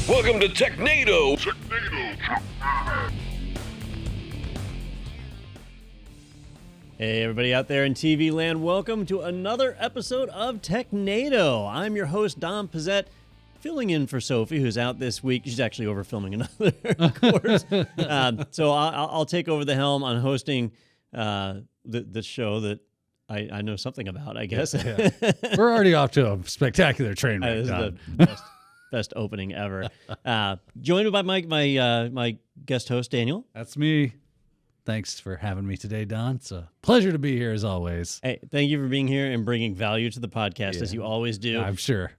Welcome to Techando. Hey, everybody out there in TV land, welcome to another episode of Techando. I'm your host, Don Pizzette, filling in for Sophie, who's out this week. She's actually over filming another course. So I'll take over the helm on hosting the show that I know something about, I guess. Yeah. We're already off to a spectacular train wreck. This is the best opening ever. Joined by my guest host, Daniel. That's me. Thanks for having me today, Don. It's a pleasure to be here as always. Hey, thank you for being here and bringing value to the podcast as you always do. I'm sure.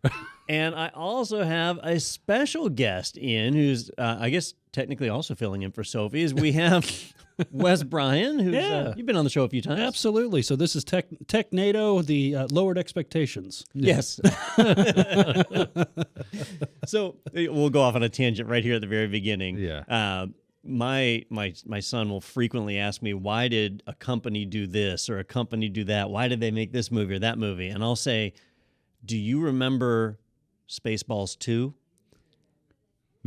And I also have a special guest in who's, I guess, technically also filling in for Sophie. Is we have Wes Bryan, who's you've been on the show a few times. Absolutely. So this is Technado, the lowered expectations. Yes. So we'll go off on a tangent right here at the very beginning. Yeah. My son will frequently ask me, why did a company do this or a company do that? Why did they make this movie or that movie? And I'll say, do you remember Spaceballs 2?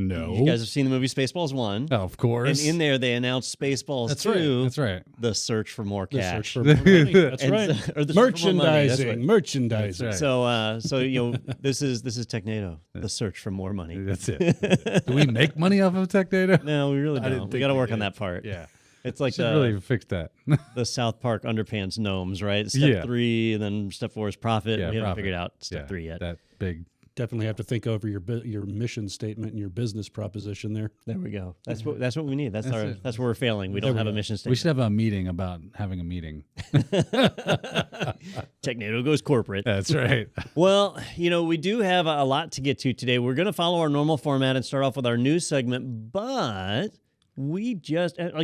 No. You guys have seen the movie Spaceballs 1. Oh, of course. And in there, they announced Spaceballs That's 2. Right. That's right. The search for more cash. The search for more money. That's And right. or the search for more money, that's right. Merchandising. That's right. So this is Technado, the search for more money. That's it. Do we make money off of tech data? No, we really I didn't don't. We think got to we work on did. that part. Yeah. It's like Should really fix that. the South Park Underpants gnomes, right? Step 3, and then step 4 is profit. Yeah, we haven't profit. figured out step 3 yet. That big. Definitely have to think over your mission statement and your business proposition there. There we go. That's what we need. That's it. where we're failing. We don't have a mission We statement. should have a meeting about having a meeting. Technado goes corporate. That's right. Well, we do have a lot to get to today. We're going to follow our normal format and start off with our news segment, but we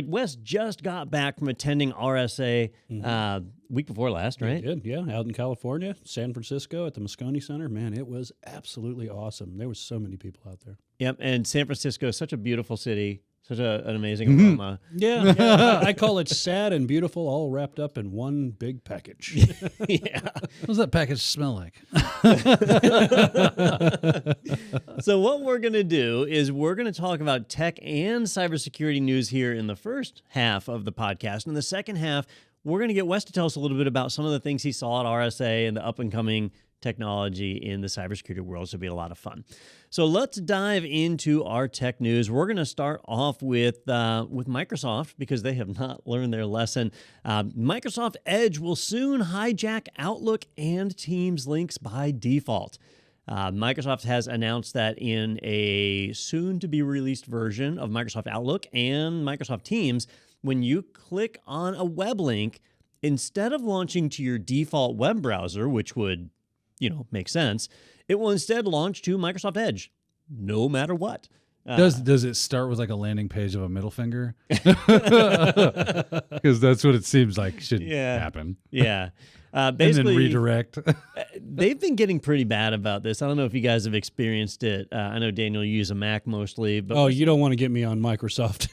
Wes just got back from attending RSA week before last, right? We did, yeah. Out in California, San Francisco at the Moscone Center. Man, it was absolutely awesome. There was so many people out there. Yep, and San Francisco is such a beautiful city, such an amazing aroma. Yeah. I call it sad and beautiful, all wrapped up in one big package. Yeah. What does that package smell like? So what we're going to do is we're going to talk about tech and cybersecurity news here in the first half of the podcast. In the second half, we're going to get Wes to tell us a little bit about some of the things he saw at RSA and the up-and-coming technology in the cybersecurity world. So it'll be a lot of fun. So let's dive into our tech news. We're going to start off with Microsoft because they have not learned their lesson. Microsoft Edge will soon hijack Outlook and Teams links by default. Microsoft has announced that in a soon-to-be-released version of Microsoft Outlook and Microsoft Teams, when you click on a web link, instead of launching to your default web browser, which would make sense, it will instead launch to Microsoft Edge, no matter what. Does it start with like a landing page of a middle finger? Because that's what it seems like should happen. Yeah. Basically, and then redirect. They've been getting pretty bad about this. I don't know if you guys have experienced it. I know, Daniel, you use a Mac mostly. But you don't want to get me on Microsoft.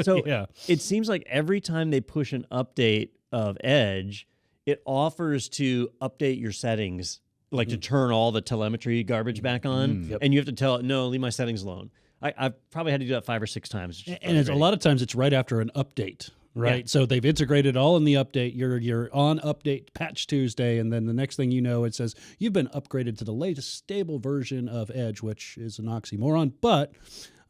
So it seems like every time they push an update of Edge, it offers to update your settings, like to turn all the telemetry garbage back on. And you have to tell it, no, leave my settings alone. I've probably had to do that 5 or 6 times. And a lot of times it's right after an update. Right. Yeah. So they've integrated all in the update. You're on update patch Tuesday, and then the next thing you know, it says you've been upgraded to the latest stable version of Edge, which is an oxymoron. But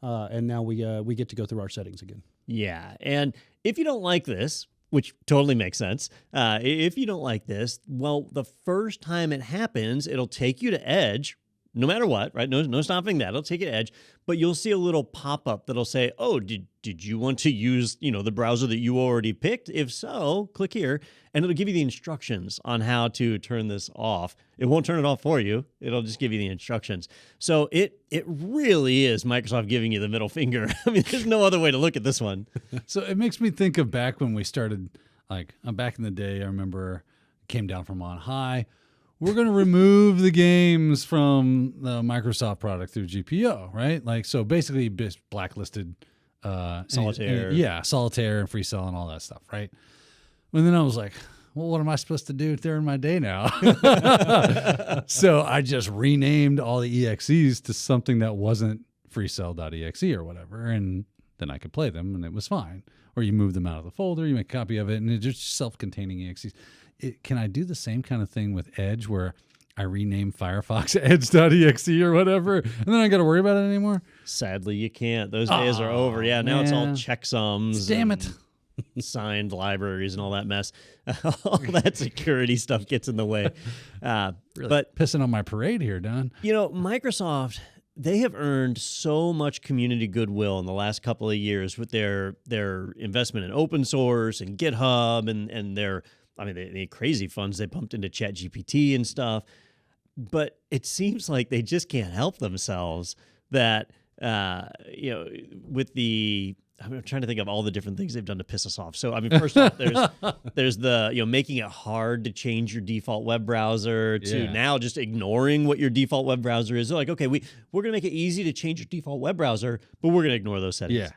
and now we get to go through our settings again. Yeah. And if you don't like this, which totally makes sense, if you don't like this, well, the first time it happens, it'll take you to Edge. No matter what, right? No stopping that. It'll take it to Edge, but you'll see a little pop-up that'll say, "Oh, did you want to use the browser that you already picked? If so, click here," and it'll give you the instructions on how to turn this off. It won't turn it off for you. It'll just give you the instructions. So it really is Microsoft giving you the middle finger. I mean, there's no other way to look at this one. So it makes me think of back when we started. Like back in the day, I remember it came down from on high. We're going to remove the games from the Microsoft product through GPO, right? Like, so basically blacklisted Solitaire. Solitaire and free cell and all that stuff, right? And then I was like, well, what am I supposed to do during my day now? So I just renamed all the EXEs to something that wasn't freecell.exe or whatever, and then I could play them, and it was fine. Or you move them out of the folder, you make a copy of it, and it's just self-containing exes. Can I do the same kind of thing with Edge, where I rename Firefox edge.exe or whatever, and then I got to worry about it anymore? Sadly, you can't. Those days are over. Yeah, now it's all checksums. Damn it. Signed libraries and all that mess. All that security stuff gets in the way. Really but pissing on my parade here, Don. Microsoft, they have earned so much community goodwill in the last couple of years with their investment in open source and GitHub and their, the crazy funds they pumped into ChatGPT and stuff. But it seems like they just can't help themselves that, with the, I'm trying to think of all the different things they've done to piss us off. So, first off, there's the, making it hard to change your default web browser to now just ignoring what your default web browser is. They're like, okay, we're going to make it easy to change your default web browser, but we're going to ignore those settings.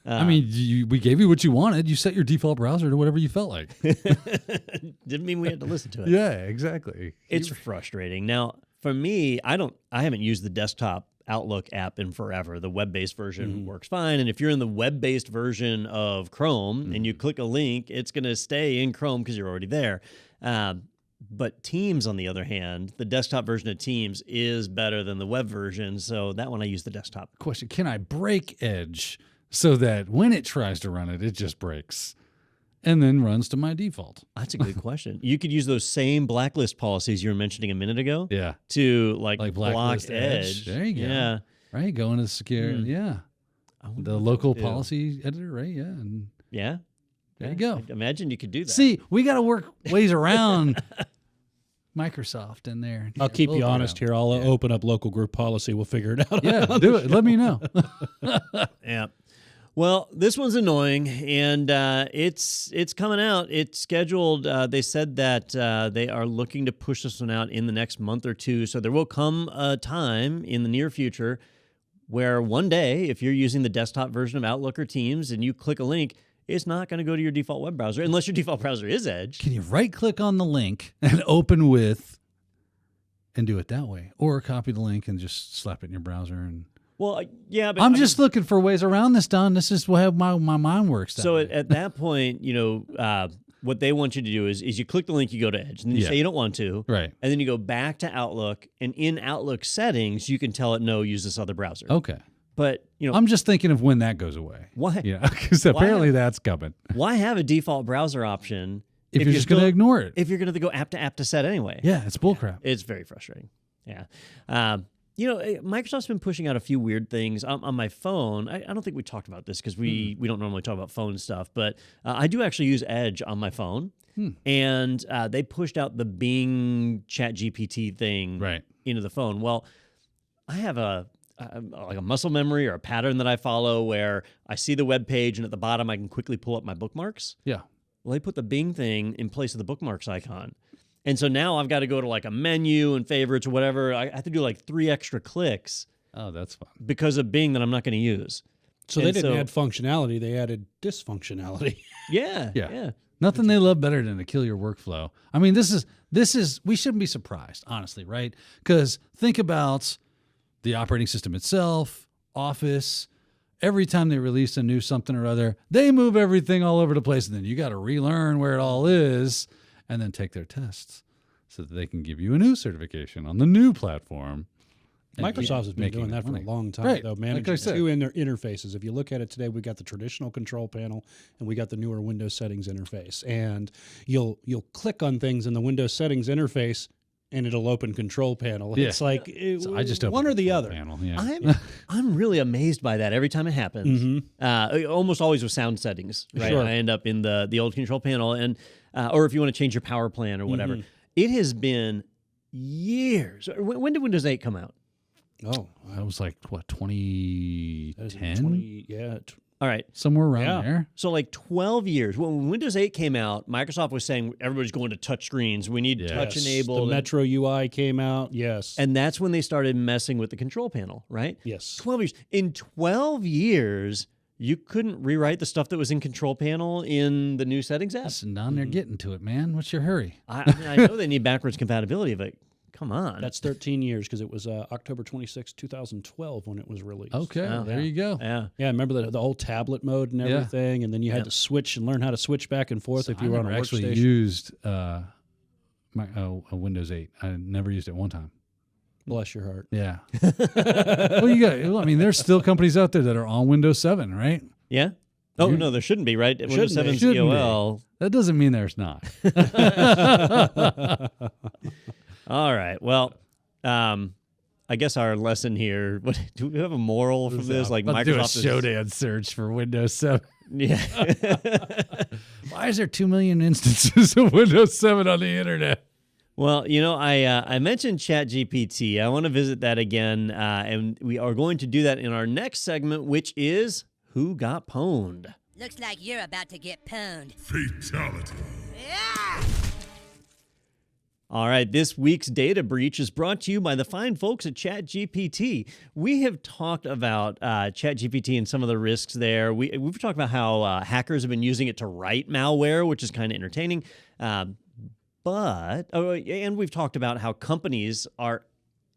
Yeah. We gave you what you wanted. You set your default browser to whatever you felt like. Didn't mean we had to listen to it. Yeah, exactly. It's frustrating. Now, for me, I haven't used the desktop Outlook app in forever. The web-based version works fine. And if you're in the web-based version of Chrome and you click a link, it's going to stay in Chrome because you're already there. But Teams, on the other hand, the desktop version of Teams is better than the web version. So that one I use the desktop. Question, can I break Edge so that when it tries to run it, it just breaks and then runs to my default? That's a good question. You could use those same blacklist policies you were mentioning a minute ago. Yeah. To like block blacklist Edge. There you go. Yeah. Right. Go into secure. Yeah. The local policy editor. Right. Yeah. And yeah. There you go. I imagine you could do that. See, we got to work ways around Microsoft in there. I'll keep you honest here. I'll open up local group policy. We'll figure it out. Yeah. Do it. Let me know. Yeah. Well, this one's annoying, and it's coming out. It's scheduled. They said that they are looking to push this one out in the next month or two. So there will come a time in the near future where one day, if you're using the desktop version of Outlook or Teams and you click a link, it's not going to go to your default web browser unless your default browser is Edge. Can you right-click on the link and open with and do it that way? Or copy the link and just slap it in your browser and... Well, yeah, but I'm just looking for ways around this, Don. This is how my mind works. So at that point, what they want you to do is you click the link, you go to Edge, and then you say you don't want to, right? And then you go back to Outlook, and in Outlook settings, you can tell it no, use this other browser. Okay, but I'm just thinking of when that goes away. Why? Yeah, because apparently that's coming. Why have a default browser option if you're just going to ignore it? If you're going to go app to set anyway? Yeah, it's bullcrap. It's very frustrating. Yeah. Microsoft's been pushing out a few weird things on my phone. I don't think we talked about this because we don't normally talk about phone stuff, but I do actually use Edge on my phone. And they pushed out the Bing ChatGPT thing into the phone. Well, I have like a muscle memory or a pattern that I follow where I see the web page and at the bottom I can quickly pull up my bookmarks. Yeah. Well, they put the Bing thing in place of the bookmarks icon. And so now I've got to go to like a menu and favorites or whatever. I have to do like 3 extra clicks. Oh, that's fun. Because of Bing that I'm not going to use. So they didn't add functionality. They added dysfunctionality. Yeah. Nothing they love better than to kill your workflow. I mean, this is we shouldn't be surprised, honestly, right? Because think about the operating system itself, Office. Every time they release a new something or other, they move everything all over the place. And then you got to relearn where it all is. And then take their tests so that they can give you a new certification on the new platform. Microsoft has been doing that for a long time, though, managing two interfaces. If you look at it today, we got the traditional control panel and we got the newer Windows settings interface. And you'll click on things in the Windows settings interface and it'll open control panel. Yeah. It's like so I just one or the other. Panel, yeah. I'm really amazed by that every time it happens. Almost always with sound settings, right? Sure. I end up in the old control panel and or if you want to change your power plan or whatever. It has been years. When did Windows 8 come out? Oh, that was like, what, 2010? Yeah. All right. Somewhere around there. So like 12 years. When Windows 8 came out, Microsoft was saying everybody's going to touch screens. We need touch enabled. The Metro UI came out. Yes. And that's when they started messing with the control panel, right? Yes. 12 years. In 12 years, you couldn't rewrite the stuff that was in control panel in the new settings app. Listen, Don, they're getting to it, man. What's your hurry? I know they need backwards compatibility, but Come on. That's 13 years because it was October 26, 2012 when it was released. Okay, Oh, there you go. yeah. Yeah, remember the whole tablet mode and everything, and then you had to switch and learn how to switch back and forth if you were on a actually workstation. used a Windows 8. I never used it one time. Bless your heart. Yeah. I mean, there's still companies out there that are on Windows 7, right? Yeah? Oh, no, there shouldn't be, right? Windows 7 Shouldn't be. EOL. That doesn't mean there's not. All right. Well, I guess our lesson here, do we have a moral from this? Like Let's do a Microsoft is... Shodan search for Windows 7. Yeah. Why is there 2 million instances of Windows 7 on the internet? Well, I mentioned ChatGPT. I want to visit that again, and we are going to do that in our next segment, which is Who Got Pwned? Looks like you're about to get pwned. Fatality. Yeah! All right, this week's data breach is brought to you by the fine folks at ChatGPT. We have talked about ChatGPT and some of the risks there. We've talked about how hackers have been using it to write malware, which is kind of entertaining. And we've talked about how companies are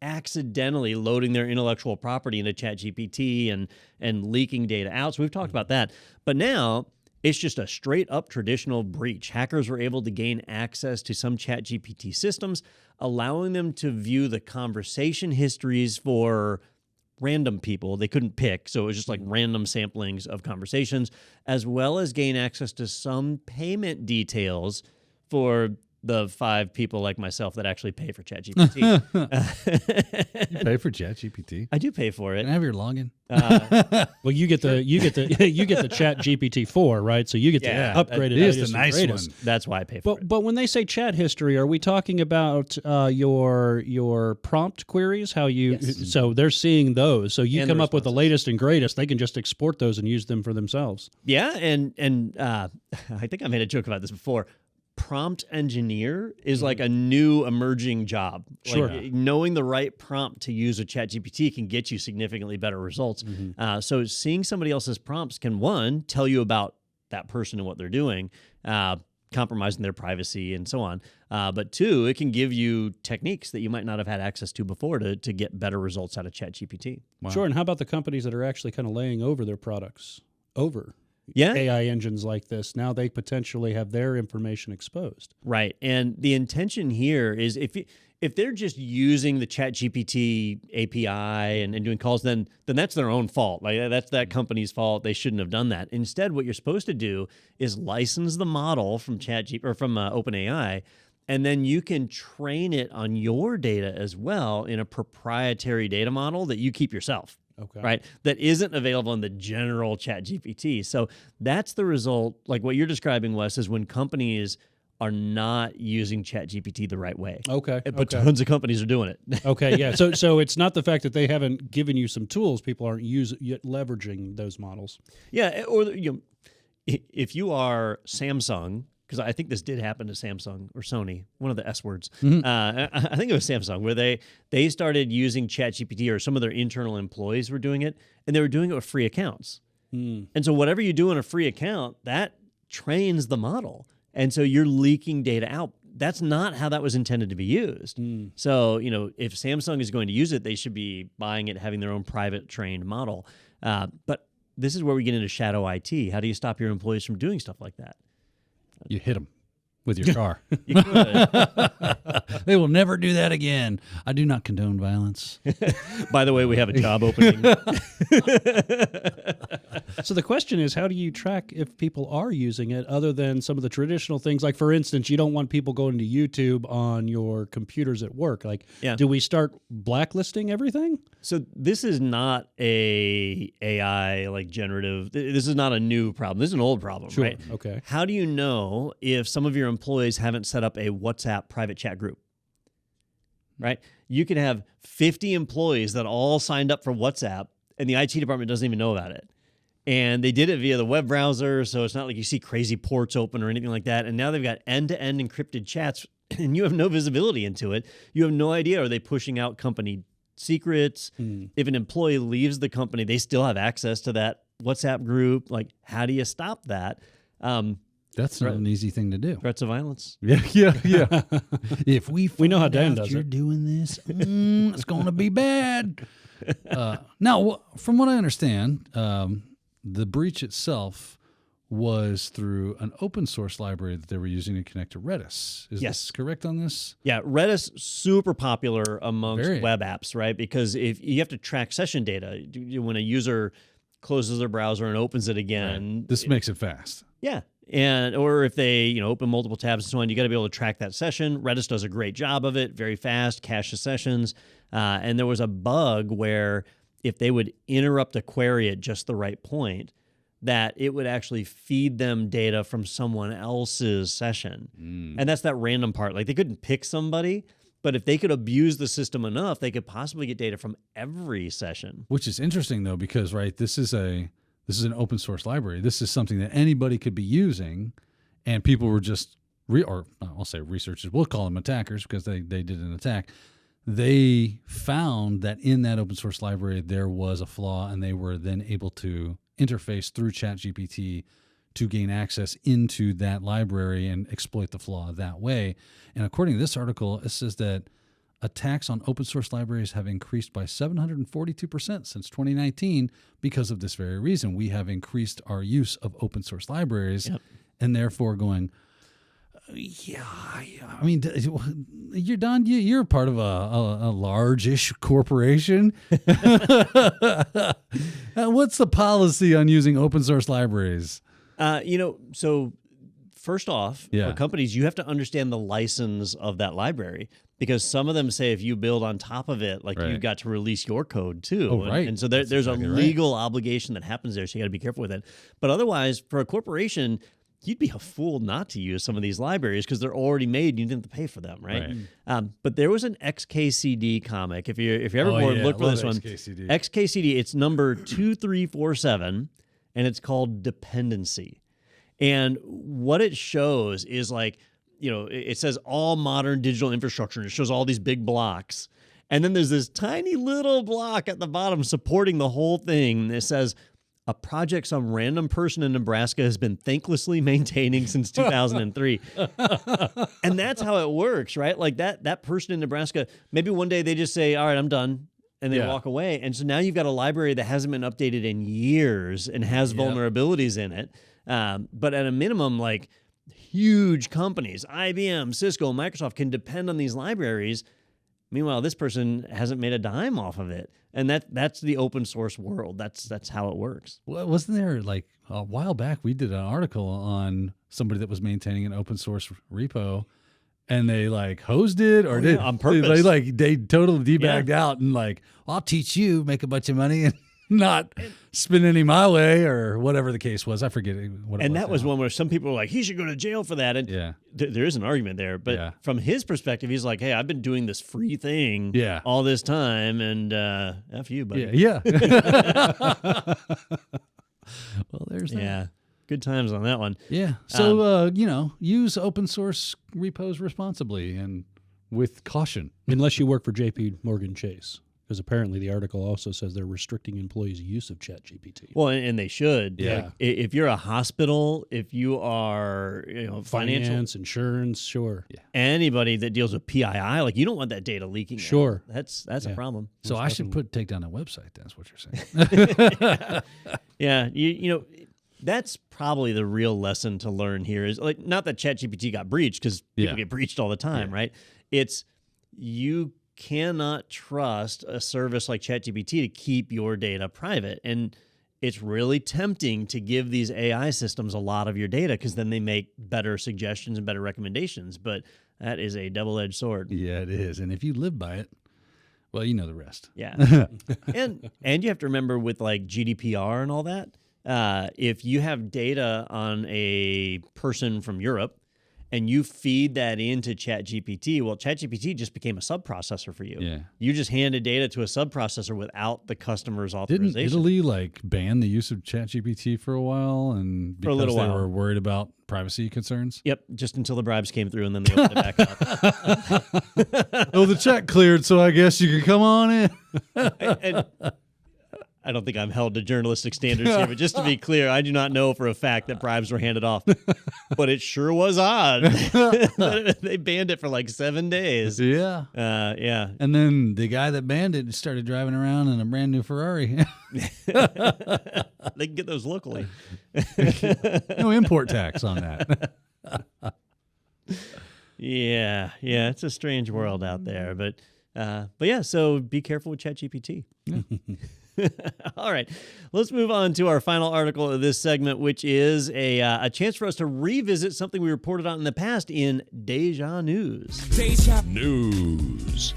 accidentally loading their intellectual property into ChatGPT and leaking data out. So we've talked about that. But now it's just a straight up traditional breach. Hackers were able to gain access to some ChatGPT systems, allowing them to view the conversation histories for random people they couldn't pick. So it was just like random samplings of conversations, as well as gain access to some payment details for the 5 people like myself that actually pay for ChatGPT. You pay for ChatGPT? I do pay for it. Can I have your login? Well, you get the Chat GPT 4, right? So you get the upgraded. It is latest the and nice greatest. one. That's why I pay for it. But when they say chat history, are we talking about your prompt queries? How you so they're seeing those. So you And come the up with the latest and greatest. They can just export those and use them for themselves. Yeah, and I think I made a joke about this before. Prompt engineer is like a new emerging job. Sure. Like, knowing the right prompt to use with ChatGPT can get you significantly better results. So seeing somebody else's prompts can, one, tell you about that person and what they're doing, compromising their privacy and so on. But two, it can give you techniques that you might not have had access to before to get better results out of ChatGPT. Wow. Sure. And how about the companies that are actually kind of laying over their products over Yeah. AI engines like this? Now they potentially have their information exposed. Right. And the intention here is if they're just using the ChatGPT API and doing calls, then that's their own fault. Like that's that company's fault. They shouldn't have done that. Instead, what you're supposed to do is license the model from ChatGPT or from OpenAI, and then you can train it on your data as well in a proprietary data model that you keep yourself. Okay. Right. That isn't available in the general ChatGPT. So that's the result. Like what you're describing, Wes, is when companies are not using ChatGPT the right way. Okay. But tons of companies are doing it. Okay, yeah. So it's not the fact that they haven't given you some tools; people aren't yet leveraging those models. Yeah. Or if you are Samsung, because I think this did happen to Samsung or Sony, one of the S words. I think it was Samsung, where they started using ChatGPT, or some of their internal employees were doing it, and they were doing it with free accounts. And so whatever you do in a free account, that trains the model. And so you're leaking data out. That's not how that was intended to be used. So, if Samsung is going to use it, they should be buying it, having their own private trained model. But this is where we get into shadow IT. How do you stop your employees from doing stuff like that? You hit them with your car. You could. They will never do that again. I do not condone violence. By the way, we have a job opening. So the question is, how do you track if people are using it other than some of the traditional things? Like, for instance, you don't want people going to YouTube on your computers at work. Like, do we start blacklisting everything? So this is not a AI like generative. This is not a new problem. This is an old problem, right? Okay. How do you know if some of your employees haven't set up a WhatsApp private chat group? Right? You could have 50 employees that all signed up for WhatsApp, and the IT department doesn't even know about it. And they did it via the web browser, so it's not like you see crazy ports open or anything like that. And now they've got end-to-end encrypted chats, and you have no visibility into it. You have no idea, are they pushing out company secrets? If an employee leaves the company, they still have access to that WhatsApp group. Like, how do you stop that? That's not an easy thing to do. Threats of violence. Yeah. If we know how find Dan out does you're it. doing this, it's going to be bad. Now, from what I understand, the breach itself was through an open source library that they were using to connect to Redis. Is Yes. this correct on this? Yeah, Redis super popular amongst Very. web apps, right? Because if you have to track session data when a user closes their browser and opens it again, This makes it fast. yeah. And or if they open multiple tabs and so on, you got to be able to track that session. Redis does a great job of it, very fast, caches sessions. And there was a bug where if they would interrupt a query at just the right point, that it would actually feed them data from someone else's session. And that's that random part. Like they couldn't pick somebody, but if they could abuse the system enough, they could possibly get data from every session. Which is interesting though, because this is an open source library. This is something that anybody could be using, and people were just I'll say researchers. We'll call them attackers because they did an attack. They found that in that open source library there was a flaw, and they were then able to interface through ChatGPT to gain access into that library and exploit the flaw that way. And according to this article, it says that attacks on open source libraries have increased by 742% since 2019 because of this very reason. We have increased our use of open source libraries, and therefore going, I mean, you're Don. You're part of a large-ish corporation. What's the policy on using open source libraries? So first off, Yeah. for companies, you have to understand the license of that library, because some of them say if you build on top of it, like Right. you've got to release your code too. Oh, right. And so That's there's exactly a right. legal obligation that happens there. So you got to be careful with it. But otherwise, for a corporation, you'd be a fool not to use some of these libraries because they're already made. You didn't have to pay for them, right? But there was an XKCD comic. If you ever look for this one, XKCD. XKCD, it's number 2347, and it's called Dependency. And what it shows is like, it says all modern digital infrastructure, and it shows all these big blocks. And then there's this tiny little block at the bottom supporting the whole thing. It says, a project some random person in Nebraska has been thanklessly maintaining since 2003. And that's how it works, right? Like that person in Nebraska, maybe one day they just say, all right, I'm done. And they walk away. And so now you've got a library that hasn't been updated in years and has vulnerabilities in it. But at a minimum, like huge companies, IBM, Cisco, Microsoft can depend on these libraries. Meanwhile, this person hasn't made a dime off of it. And that's the open source world. That's how it works. Well, wasn't there like a while back we did an article on somebody that was maintaining an open source repo, and they like hosed it or did on purpose. They totally debagged out and like, I'll teach you, make a bunch of money and not spend any my way or whatever the case was. I forget what it was. And that was one where some people were like, he should go to jail for that. And there is an argument there. But from his perspective, he's like, hey, I've been doing this free thing all this time, and F you, buddy. Yeah. Well, there's that. Yeah. Good times on that one. Yeah. So, use open source repos responsibly and with caution. Unless you work for JP Morgan Chase. Because apparently the article also says they're restricting employees' use of ChatGPT. Well, and they should. Yeah. Like, if you're a hospital, if you are, financial, Finance, insurance, sure. Yeah. anybody that deals with PII, like you don't want that data leaking. out. Sure. That's a problem. So I should take down that website. That's what you're saying. Yeah. That's probably the real lesson to learn here is like, not that ChatGPT got breached, because people get breached all the time, right? It's you cannot trust a service like ChatGPT to keep your data private. And it's really tempting to give these AI systems a lot of your data because then they make better suggestions and better recommendations. But that is a double-edged sword. Yeah, it is. And if you live by it, well, you know the rest. Yeah. and you have to remember with like GDPR and all that, if you have data on a person from Europe and you feed that into ChatGPT, well, ChatGPT just became a sub-processor for you. Yeah. You just handed data to a sub-processor without the customer's authorization. Didn't Italy like ban the use of ChatGPT for a while, and because For a little they while. were worried about privacy concerns? Yep, just until the bribes came through and then they opened it back up. Oh, the check cleared, so I guess you can come on in. And I don't think I'm held to journalistic standards here, but just to be clear, I do not know for a fact that bribes were handed off. But it sure was odd. They banned it for like 7 days. Yeah. Yeah. And then the guy that banned it started driving around in a brand new Ferrari. They can get those locally. No import tax on that. Yeah, it's a strange world out there, but yeah. So be careful with ChatGPT. All right, let's move on to our final article of this segment, which is a chance for us to revisit something we reported on in the past in Deja News. Deja News.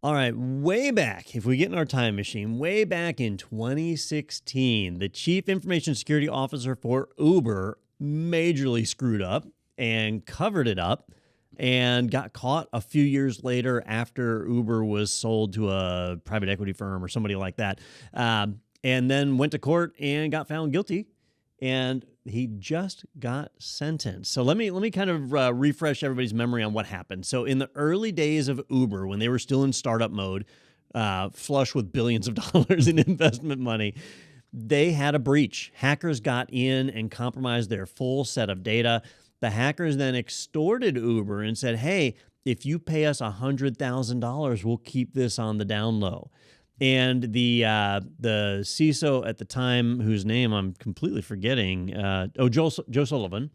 All right, way back, if we get in our time machine, way back in 2016, the chief information security officer for Uber majorly screwed up and covered it up and got caught a few years later after Uber was sold to a private equity firm or somebody like that, and then went to court and got found guilty. And he just got sentenced. So let me kind of refresh everybody's memory on what happened. So in the early days of Uber, when they were still in startup mode, flush with billions of dollars in investment money, they had a breach. Hackers got in and compromised their full set of data. The hackers then extorted Uber and said, hey, if you pay us $100,000, we'll keep this on the down low. And the CISO at the time, whose name I'm completely forgetting, Joe Sullivan,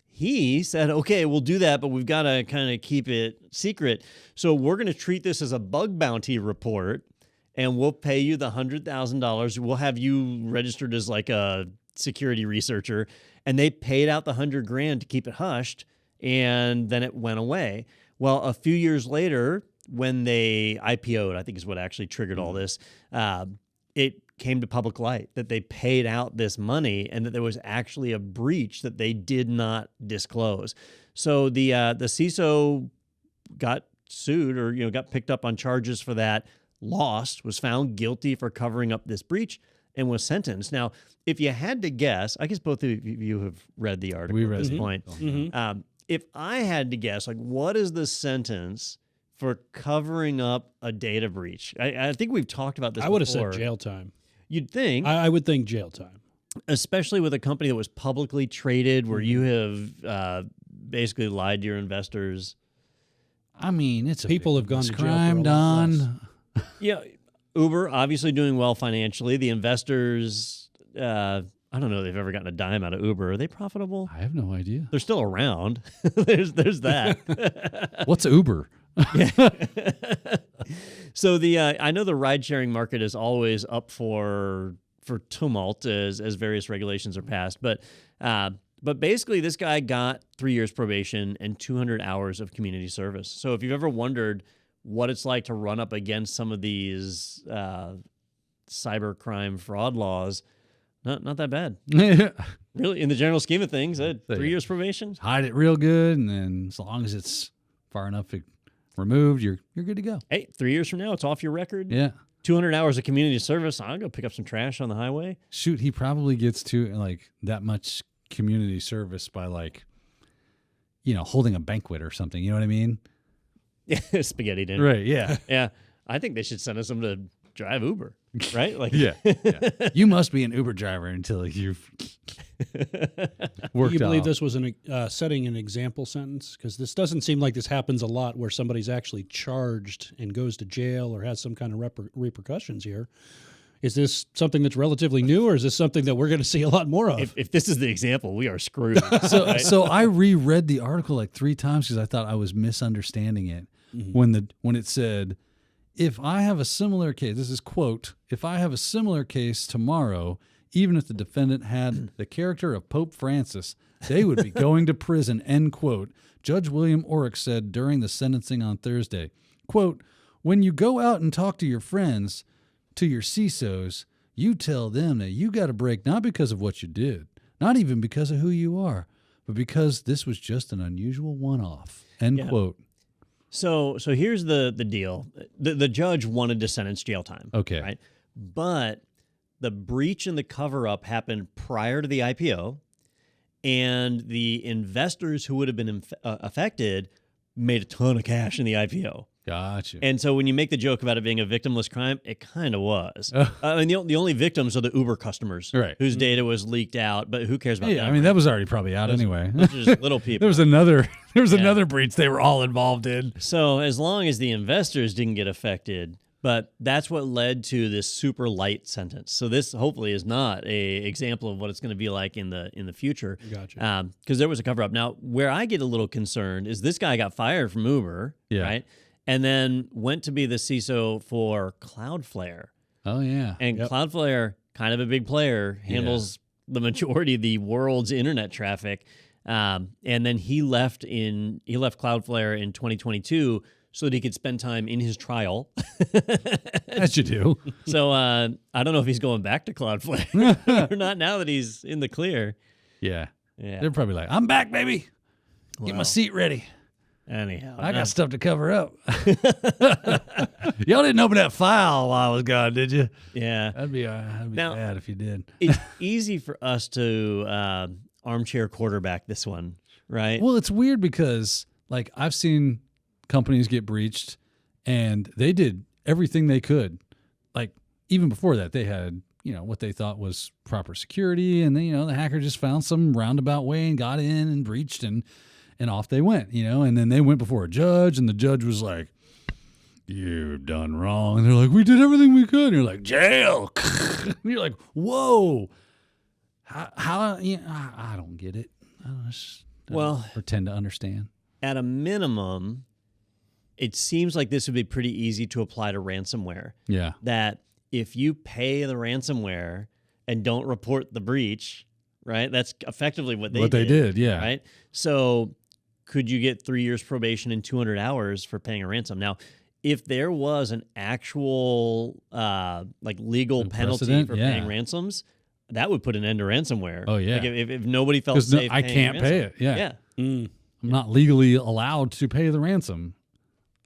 he said, okay, we'll do that, but we've got to kind of keep it secret. So we're going to treat this as a bug bounty report, and we'll pay you the $100,000. We'll have you registered as like a security researcher. And they paid out the $100,000 to keep it hushed, and then it went away. Well, a few years later, when they IPO'd, I think is what actually triggered all this, it came to public light that they paid out this money and that there was actually a breach that they did not disclose. So the CISO got sued or got picked up on charges for that, lost, was found guilty for covering up this breach, and was sentenced. Now, if you had to guess, I guess both of you have read the article at this point. If I had to guess, like, what is the sentence for covering up a data breach? I think we've talked about this I would have before. said jail time. You'd think. I would think jail time. Especially with a company that was publicly traded where you have basically lied to your investors. I mean, it's People have gone to jail for a crime, lot Don. less. Yeah, Uber obviously doing well financially. The investors, I don't know if they've ever gotten a dime out of Uber. Are they profitable? I have no idea. They're still around. there's that. What's Uber? So I know the ride sharing market is always up for tumult as various regulations are passed, but basically this guy got 3 years probation and 200 hours of community service. So if you've ever wondered what it's like to run up against some of these cyber crime fraud laws, not that bad. Really, in the general scheme of things, 3 years probation. Hide it real good, and then as long as it's far enough removed, you're good to go. Hey, 3 years from now, it's off your record. Yeah. 200 hours of community service. I'll go pick up some trash on the highway. Shoot, he probably gets to like that much community service by holding a banquet or something. You know what I mean? Yeah, spaghetti dinner. Right. Yeah. Yeah, I think they should send us some to drive Uber, right? Like, Yeah. You must be an Uber driver until you've worked. Do you believe off. this was setting an example sentence? Because this doesn't seem like this happens a lot where somebody's actually charged and goes to jail or has some kind of repercussions here. Is this something that's relatively new, or is this something that we're going to see a lot more of? If this is the example, we are screwed. So I reread the article like 3 times because I thought I was misunderstanding it when it said, if I have a similar case, this is quote, if I have a similar case tomorrow, even if the defendant had the character of Pope Francis, they would be going to prison, end quote. Judge William Orrick said during the sentencing on Thursday, quote, when you go out and talk to your friends, to your CISOs, you tell them that you got a break not because of what you did, not even because of who you are, but because this was just an unusual one-off, end quote. So here's the deal. The judge wanted to sentence jail time. Okay. Right? But the breach and the cover-up happened prior to the IPO, and the investors who would have been affected made a ton of cash in the IPO. Gotcha. And so when you make the joke about it being a victimless crime, it kind of was. I mean, the only victims are the Uber customers Right. whose data was leaked out, but who cares about that? I mean, that was already probably out anyway. Those are just little people. There was another breach they were all involved in. So as long as the investors didn't get affected, but that's what led to this super light sentence. So this hopefully is not a example of what it's going to be like in the future. Gotcha. Because there was a cover up. Now, where I get a little concerned is this guy got fired from Uber, right? And then went to be the CISO for Cloudflare. Oh yeah. And Cloudflare, kind of a big player, handles the majority of the world's internet traffic. And then he left Cloudflare in 2022 so that he could spend time in his trial. As you do. So I don't know if he's going back to Cloudflare or not now that he's in the clear. Yeah. Yeah. They're probably like, I'm back, baby. Get my seat ready. Anyhow, I got stuff to cover up. Y'all didn't open that file while I was gone, did you? Yeah. That'd be Now, bad if you did. It's easy for us to armchair quarterback this one, right? Well, it's weird because like I've seen companies get breached and they did everything they could. Like even before that, they had, what they thought was proper security, and then, the hacker just found some roundabout way and got in and breached and off they went, and then they went before a judge and the judge was like, you've done wrong. And they're like, we did everything we could. And you're like, jail. And you're like, whoa. How I don't get it. I don't pretend to understand. At a minimum, it seems like this would be pretty easy to apply to ransomware. Yeah. That if you pay the ransomware and don't report the breach, right? That's effectively what they did. Yeah. Right? So could you get 3 years probation and 200 hours for paying a ransom? Now, if there was an actual legal penalty for paying ransoms, that would put an end to ransomware. Oh, yeah. Like if nobody felt safe I paying can't ransom. pay it. Yeah. Yeah. I'm not legally allowed to pay the ransom.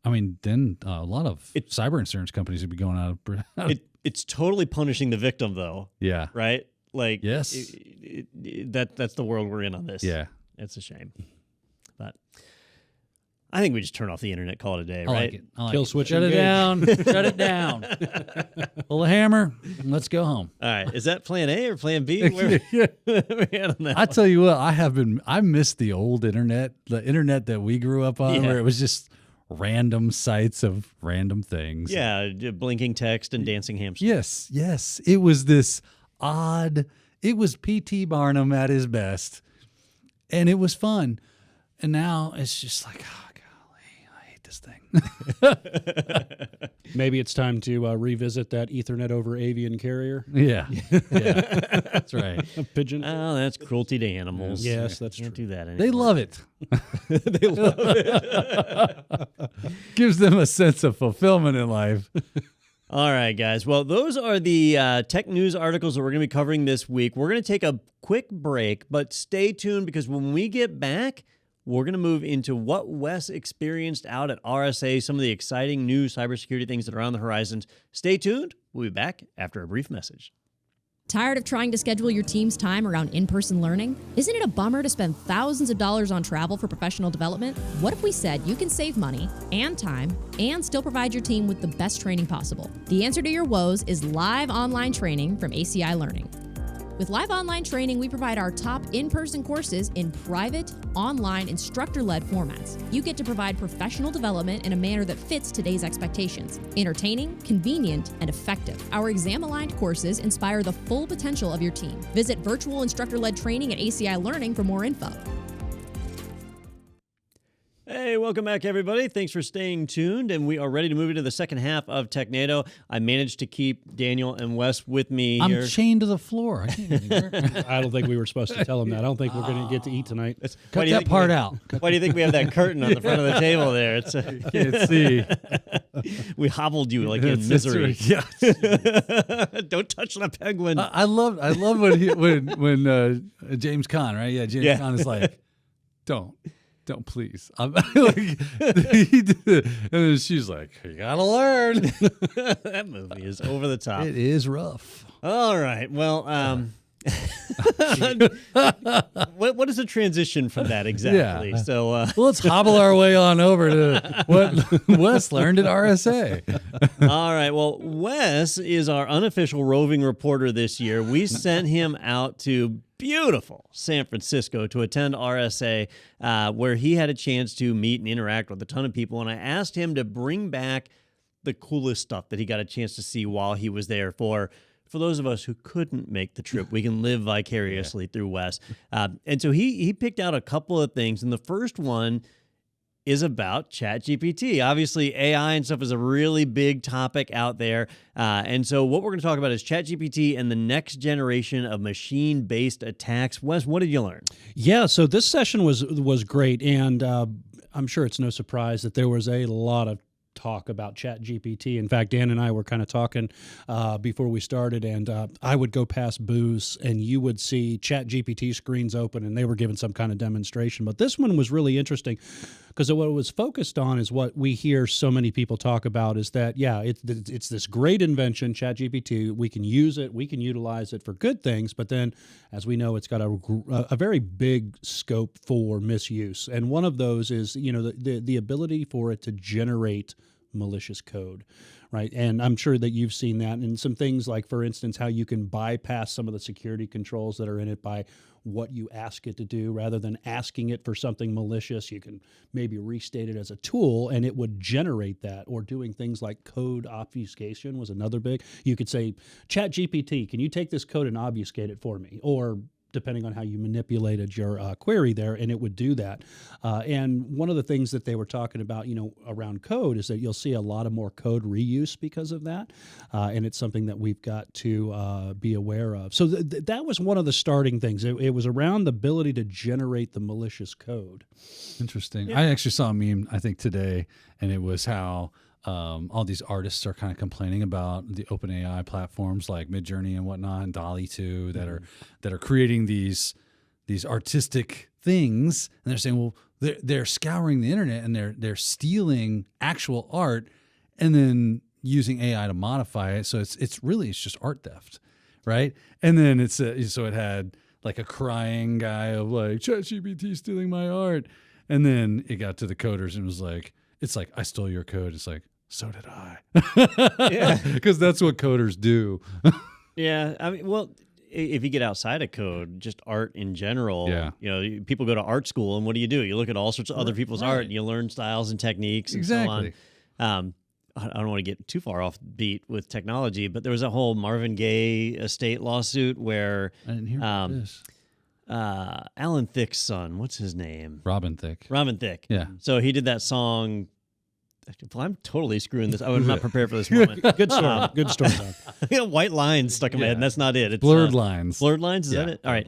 I mean, then a lot of cyber insurance companies would be going out of... It's totally punishing the victim, though. Yeah. Right? Like, yes. That's the world we're in on this. Yeah. It's a shame. But I think we just turn off the internet, call it a day, I right? like it. I like Kill it. switch Shut it engage. down. Shut it down. Pull a hammer. And let's go home. All right. Is that plan A or plan B? Where we at on that I tell you what, I miss the old internet, the internet that we grew up on, where it was just random sites of random things. Yeah, blinking text and dancing hamsters. Yes. It was this odd, it was P.T. Barnum at his best, and it was fun. And now it's just like, oh, golly, I hate this thing. Maybe it's time to revisit that Ethernet over avian carrier. Yeah. That's right. A pigeon. Oh, that's cruelty to animals. Yes, that's Can't true. do that anymore. They love it. They love it. Gives them a sense of fulfillment in life. All right, guys. Well, those are the tech news articles that we're going to be covering this week. We're going to take a quick break, but stay tuned because when we get back, we're going to move into what Wes experienced out at RSA, some of the exciting new cybersecurity things that are on the horizons. Stay tuned. We'll be back after a brief message. Tired of trying to schedule your team's time around in-person learning? Isn't it a bummer to spend thousands of dollars on travel for professional development? What if we said you can save money and time and still provide your team with the best training possible? The answer to your woes is live online training from ACI Learning. With live online training, we provide our top in-person courses in private, online, instructor-led formats. You get to provide professional development in a manner that fits today's expectations. Entertaining, convenient, and effective. Our exam-aligned courses inspire the full potential of your team. Visit virtual instructor-led training at ACI Learning for more info. Hey, welcome back, everybody. Thanks for staying tuned, and we are ready to move into the second half of Technado. I managed to keep Daniel and Wes with me here. I'm chained to the floor. I can't anywhere. I don't think we were supposed to tell him that. I don't think we're going to get to eat tonight. Cut that part out. Why do you think we have that curtain on the front of the table there? It's Can't see. we hobbled you like in That's misery. right. Yeah. Don't touch the penguin. I love when James Caan, right? Yeah, James Caan is like, don't please. I'm like, he did it. And then she's like, you gotta learn. That movie is over the top. It is rough. All right. Well, What is the transition from that exactly? Yeah. So Well, let's hobble our way on over to what Wes learned at RSA. all right. Well, Wes is our unofficial roving reporter this year. We sent him out to beautiful San Francisco to attend RSA, where he had a chance to meet and interact with a ton of people. And I asked him to bring back the coolest stuff that he got a chance to see while he was there for those of us who couldn't make the trip. We can live vicariously through Wes. And so he picked out a couple of things. And the first one is about ChatGPT. Obviously, AI and stuff is a really big topic out there. And so what we're going to talk about is ChatGPT and the next generation of machine-based attacks. Wes, what did you learn? Yeah, so this session was great, and I'm sure it's no surprise that there was a lot of talk about ChatGPT. In fact, Dan and I were kind of talking before we started, and I would go past booths and you would see ChatGPT screens open and they were giving some kind of demonstration. But this one was really interesting because what it was focused on is what we hear so many people talk about is that, yeah, it's this great invention, ChatGPT. We can use it, we can utilize it for good things, but then, as we know, it's got a very big scope for misuse. And one of those is, the ability for it to generate malicious code, right? And I'm sure that you've seen that. And some things like, for instance, how you can bypass some of the security controls that are in it by what you ask it to do. Rather than asking it for something malicious, you can maybe restate it as a tool and it would generate that. Or doing things like code obfuscation was another big. You could say, ChatGPT, can you take this code and obfuscate it for me? Or depending on how you manipulated your query there, and it would do that. And one of the things that they were talking about, around code is that you'll see a lot of more code reuse because of that. And it's something that we've got to be aware of. So that was one of the starting things. It was around the ability to generate the malicious code. Interesting. Yeah. I actually saw a meme, I think, today, and it was how all these artists are kind of complaining about the OpenAI platforms like Midjourney and whatnot, and DALL-E 2 that are creating these artistic things, and they're saying, well, they're scouring the internet and they're stealing actual art and then using AI to modify it. So it's just art theft, right? And then so it had like a crying guy of like, ChatGPT stealing my art, and then it got to the coders and was like, it's like, I stole your code. It's like, so did I. Yeah, because that's what coders do. Yeah, I mean, well, if you get outside of code, just art in general, people go to art school, and what do? You look at all sorts of other people's art, and you learn styles and techniques and so on. I don't want to get too far off beat with technology, but there was a whole Marvin Gaye estate lawsuit where I didn't hear about this. Alan Thicke's son, what's his name? Robin Thicke. Yeah. So he did that song. Well, I'm totally screwing this. I was not prepared for this moment. Good story. Good story. White lines stuck in my head, and that's not it. It's blurred lines. Blurred lines, is that it? All right.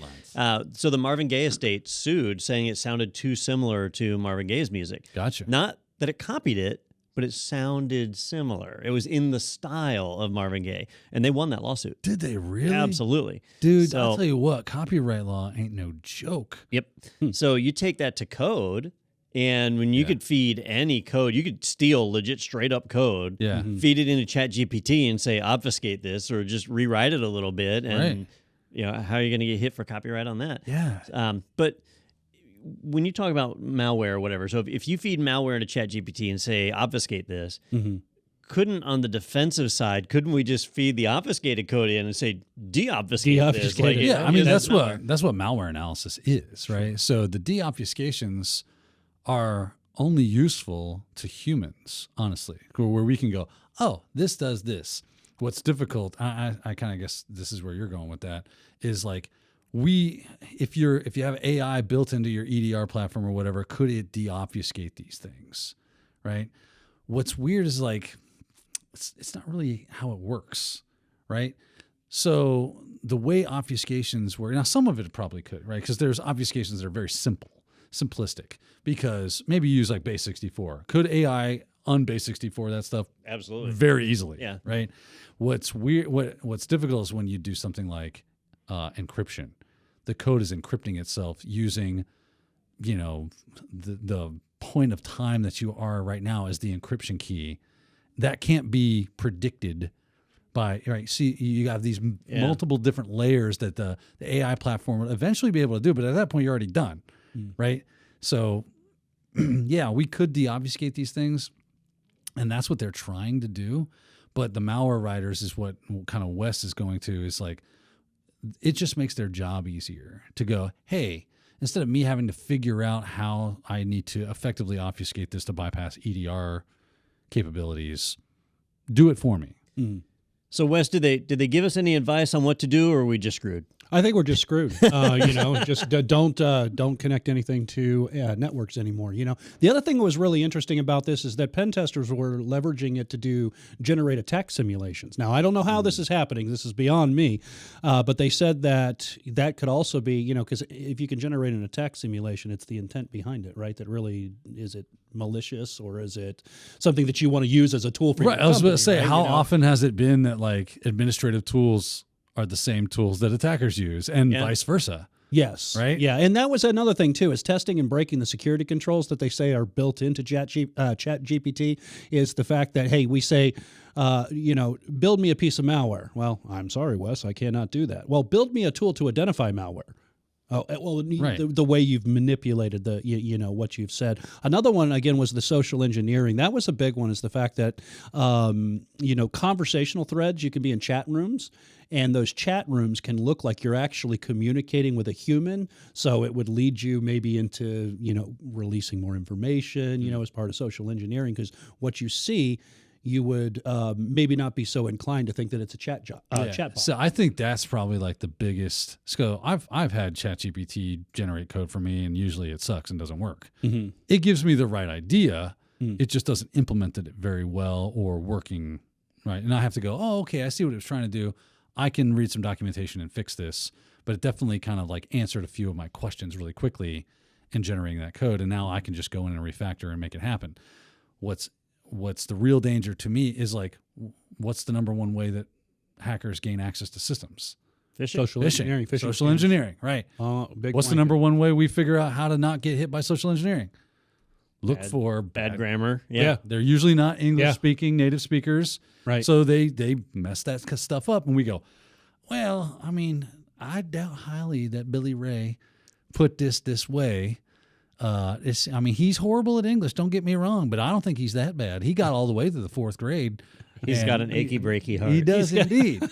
So the Marvin Gaye estate sued, saying it sounded too similar to Marvin Gaye's music. Gotcha. Not that it copied it, but it sounded similar. It was in the style of Marvin Gaye, and they won that lawsuit. Did they really? Absolutely. Dude, I'll tell you what, copyright law ain't no joke. Yep. So you take that to code, and when you could feed any code, you could steal legit straight up code, feed it into ChatGPT and say, obfuscate this, or just rewrite it a little bit. And how are you going to get hit for copyright on that? Yeah. But when you talk about malware or whatever, so if you feed malware into ChatGPT and say, obfuscate this, couldn't, on the defensive side, couldn't we just feed the obfuscated code in and say, deobfuscate this? Like, yeah, I mean, that's what malware analysis is, right? So the deobfuscations are only useful to humans, honestly, where we can go, oh, this does this. What's difficult, I kind of guess this is where you're going with that, is like, if you have AI built into your EDR platform or whatever, could it deobfuscate these things, right? What's weird is like, it's not really how it works, right? So the way obfuscations work, now some of it probably could, right? Because there's obfuscations that are very simplistic, because maybe you use like base 64. Could AI on base 64 that stuff? Absolutely. Very easily, yeah. Right? What's weird, what's difficult is when you do something like encryption. The code is encrypting itself using, the point of time that you are right now as the encryption key. That can't be predicted by, right? See, you have these multiple different layers that the AI platform will eventually be able to do, but at that point, you're already done, right? So, yeah, we could deobfuscate these things, and that's what they're trying to do. But the malware writers is what kind of Wes is going to, is like, it just makes their job easier to go, hey, instead of me having to figure out how I need to effectively obfuscate this to bypass EDR capabilities, do it for me. So, Wes, did they give us any advice on what to do, or are we just screwed? I think we're just screwed. Just don't connect anything to networks anymore. The other thing that was really interesting about this is that pen testers were leveraging it to generate attack simulations. Now, I don't know how this is happening. This is beyond me. But they said that could also be, because if you can generate an attack simulation, it's the intent behind it, right? That really, is it malicious, or is it something that you want to use as a tool for your Right. I was about to company, say, right? how often has it been that like administrative tools are the same tools that attackers use, and vice versa? Yes. Right? Yeah. And that was another thing, too, is testing and breaking the security controls that they say are built into ChatGPT, is the fact that, hey, we say, build me a piece of malware. Well, I'm sorry, Wes, I cannot do that. Well, build me a tool to identify malware. Oh, well, Right. the way you've manipulated what you've said. Another one, again, was the social engineering. That was a big one, is the fact that, conversational threads, you can be in chat rooms, and those chat rooms can look like you're actually communicating with a human. So it would lead you maybe into, releasing more information, as part of social engineering, because what you see, you would maybe not be so inclined to think that it's a chatbot. So I think that's probably like the biggest. So I've had ChatGPT generate code for me, and usually it sucks and doesn't work. Mm-hmm. It gives me the right idea. It just doesn't implement it very well or working right. And I have to go, oh, okay, I see what it was trying to do. I can read some documentation and fix this. But it definitely kind of like answered a few of my questions really quickly in generating that code. And now I can just go in and refactor and make it happen. What's the real danger to me is like, what's the number one way that hackers gain access to systems? Social engineering. Phishing Social scams. engineering, right. What's the number one way we figure out how to not get hit by social engineering? Look for Bad grammar. Yeah. They're usually not English-speaking native speakers. Right. So they mess that stuff up, and we go, well, I mean, I doubt highly that Billy Ray put this way. He's horrible at English, don't get me wrong, but I don't think he's that bad. He got all the way to the 4th grade. He's got an achy breaky heart. He does indeed.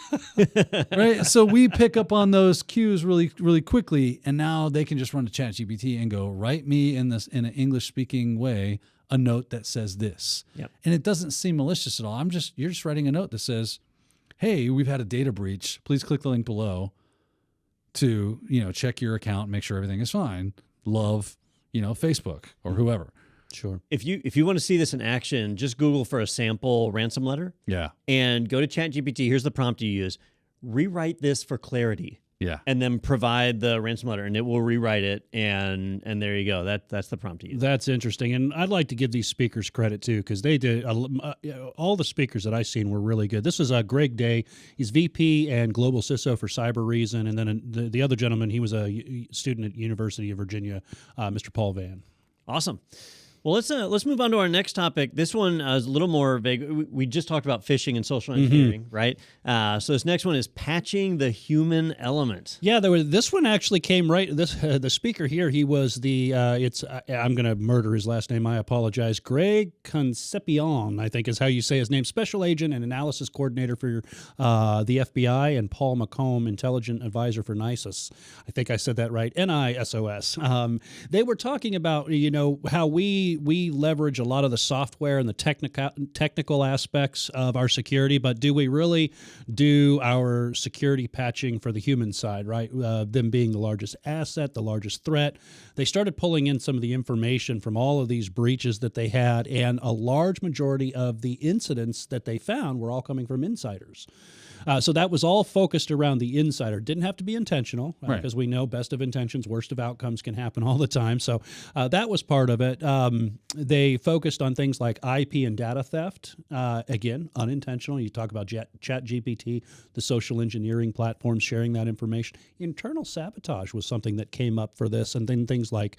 Right? So we pick up on those cues really, really quickly, and now they can just run to ChatGPT and go, write me in an English-speaking way a note that says this. Yep. And it doesn't seem malicious at all. You're just writing a note that says, hey, we've had a data breach. Please click the link below to, check your account, make sure everything is fine. Love, Facebook or whoever. Sure. If you want to see this in action, just Google for a sample ransom letter. Yeah. And go to ChatGPT. Here's the prompt you use. Rewrite this for clarity. Yeah. And then provide the ransom letter, and it will rewrite it. And there you go. That's the prompt to use. That's interesting. And I'd like to give these speakers credit, too, because they did all the speakers that I've seen were really good. This is Greg Day. He's VP and Global CISO for Cyber Reason. And then the other gentleman, he was a student at University of Virginia, Mr. Paul Vann. Awesome. Well, let's move on to our next topic. This one is a little more vague. We just talked about phishing and social engineering, right? So this next one is patching the human element. Yeah, this one actually came right. The speaker here, he was the. I'm going to murder his last name. I apologize. Greg Concealing, I think is how you say his name. Special agent and analysis coordinator for the FBI, and Paul McComb, intelligent advisor for NISIS. I think I said that right. NISOS. They were talking about how we leverage a lot of the software and the technical aspects of our security, but do we really do our security patching for the human side, right? Them being the largest asset, the largest threat. They started pulling in some of the information from all of these breaches that they had, and a large majority of the incidents that they found were all coming from insiders. So that was all focused around the insider. Didn't have to be intentional, Right. because we know best of intentions, worst of outcomes can happen all the time. So that was part of it. They focused on things like IP and data theft. Again, unintentional. You talk about ChatGPT, the social engineering platforms sharing that information. Internal sabotage was something that came up for this, and then things like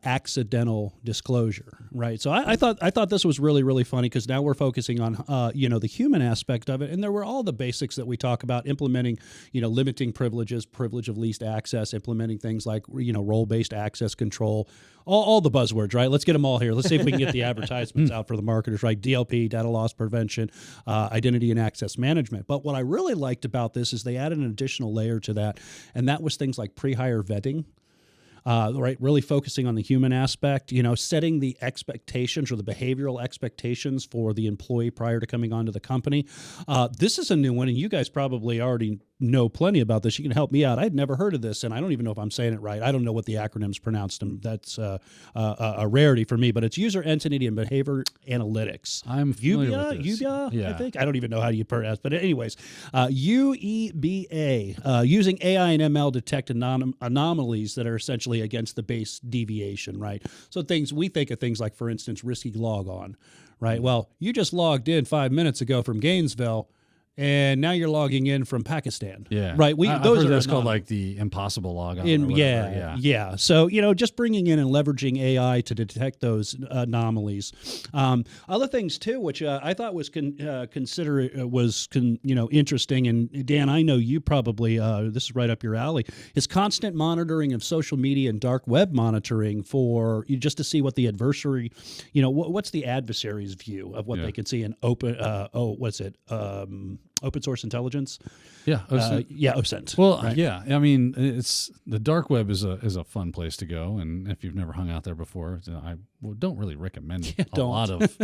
accidental disclosure, right? So I thought this was really, really funny, because now we're focusing on the human aspect of it, and there were all the basics that we talk about: implementing, limiting privileges, privilege of least access, implementing things like role-based access control, all the buzzwords, right? Let's get them all here. Let's see if we can get the advertisements out for the marketers, right? DLP, data loss prevention, identity and access management. But what I really liked about this is they added an additional layer to that, and that was things like pre-hire vetting. Right, really focusing on the human aspect, setting the expectations or the behavioral expectations for the employee prior to coming onto the company. This is a new one, and you guys probably already know plenty about this. You can help me out. I'd never heard of this, and I don't even know if I'm saying it right. I don't know what the acronym's pronounced, and that's a rarity for me, but it's User Entity and Behavior Analytics. I'm familiar with this. UBA, Yeah. I think. I don't even know how you pronounce it, but anyways, UEBA, using AI and ML to detect anomalies that are essentially against the base deviation, right? So we think of things like, for instance, risky log on, right? Well, you just logged in 5 minutes ago from Gainesville, and now you're logging in from Pakistan. Yeah. Right. I've heard that's called like the impossible log on. Or whatever. Yeah. So, just bringing in and leveraging AI to detect those anomalies. Other things too, which I thought was interesting. And Dan, I know you probably, this is right up your alley, is constant monitoring of social media and dark web monitoring for just to see what the adversary, what's the adversary's view of what they can see in open source intelligence. Yeah. OSINT. Well, right? yeah. I mean, it's the dark web is a fun place to go, and if you've never hung out there before, I don't really recommend a lot of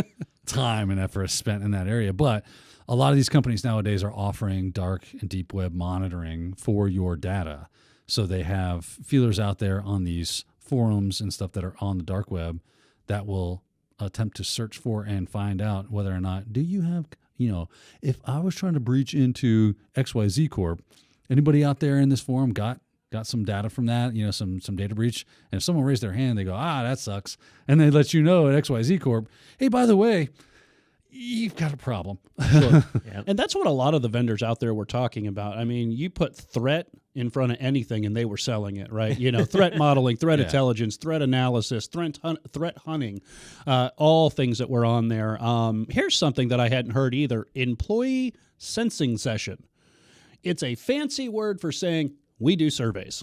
time and effort spent in that area. But a lot of these companies nowadays are offering dark and deep web monitoring for your data. So they have feelers out there on these forums and stuff that are on the dark web that will attempt to search for and find out whether or not do you have. If I was trying to breach into XYZ Corp, anybody out there in this forum got some data from that, some data breach. And if someone raised their hand, they go, that sucks. And they let you know at XYZ Corp, hey, by the way, you've got a problem. And that's what a lot of the vendors out there were talking about. I mean, you put threat in front of anything and they were selling it, right? Threat modeling, threat intelligence, threat analysis, threat hunting, all things that were on there. Here's something that I hadn't heard either: employee sensing session. It's a fancy word for saying we do surveys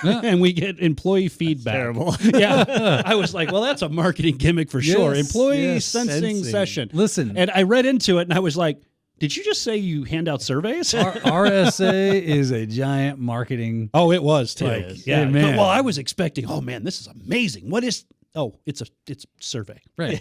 and we get employee feedback. Terrible. Yeah. I was like, well, that's a marketing gimmick for sure. Yes, Employee yes, sensing session. Listen. And I read into it and I was like, did you just say you hand out surveys? RSA is a giant marketing. Oh, it was too. Yeah, man. Well, I was expecting, oh man, this is amazing. What is? Oh, it's a survey. Right.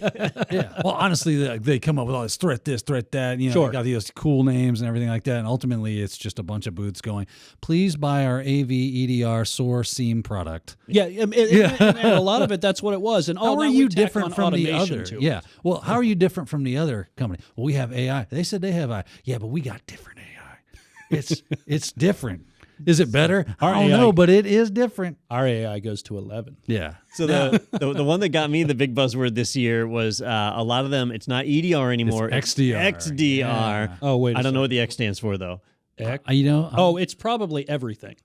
Yeah. Well, honestly, they come up with all this threat, that. Sure. They got these cool names and everything like that. And ultimately, it's just a bunch of booths going, please buy our AV EDR SOAR SIEM product. Yeah. And a lot of it, that's what it was. And how are you different from the automation other? too. Yeah. Well, how are you different from the other company? Well, we have AI. They said they have AI. Yeah, but we got different AI. It's different. Is it better? I don't know, but it is different. Our AI goes to 11. Yeah. So the one that got me the big buzzword this year was a lot of them. It's not EDR anymore. It's XDR. XDR. Yeah. Oh, wait. I don't know what the X stands for though. It's probably everything.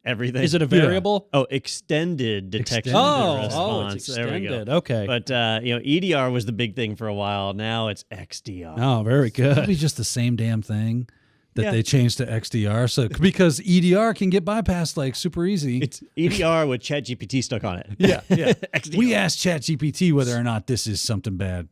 Everything. Is it a variable? Oh, extended detection Extended and it's response. extended. There we go. Okay. But EDR was the big thing for a while. Now it's XDR. Oh, very good. Probably just the same damn thing that Yeah. they changed to XDR. So because EDR can get bypassed like super easy. It's EDR with ChatGPT stuck on it. Yeah. XDR. We asked ChatGPT whether or not this is something bad.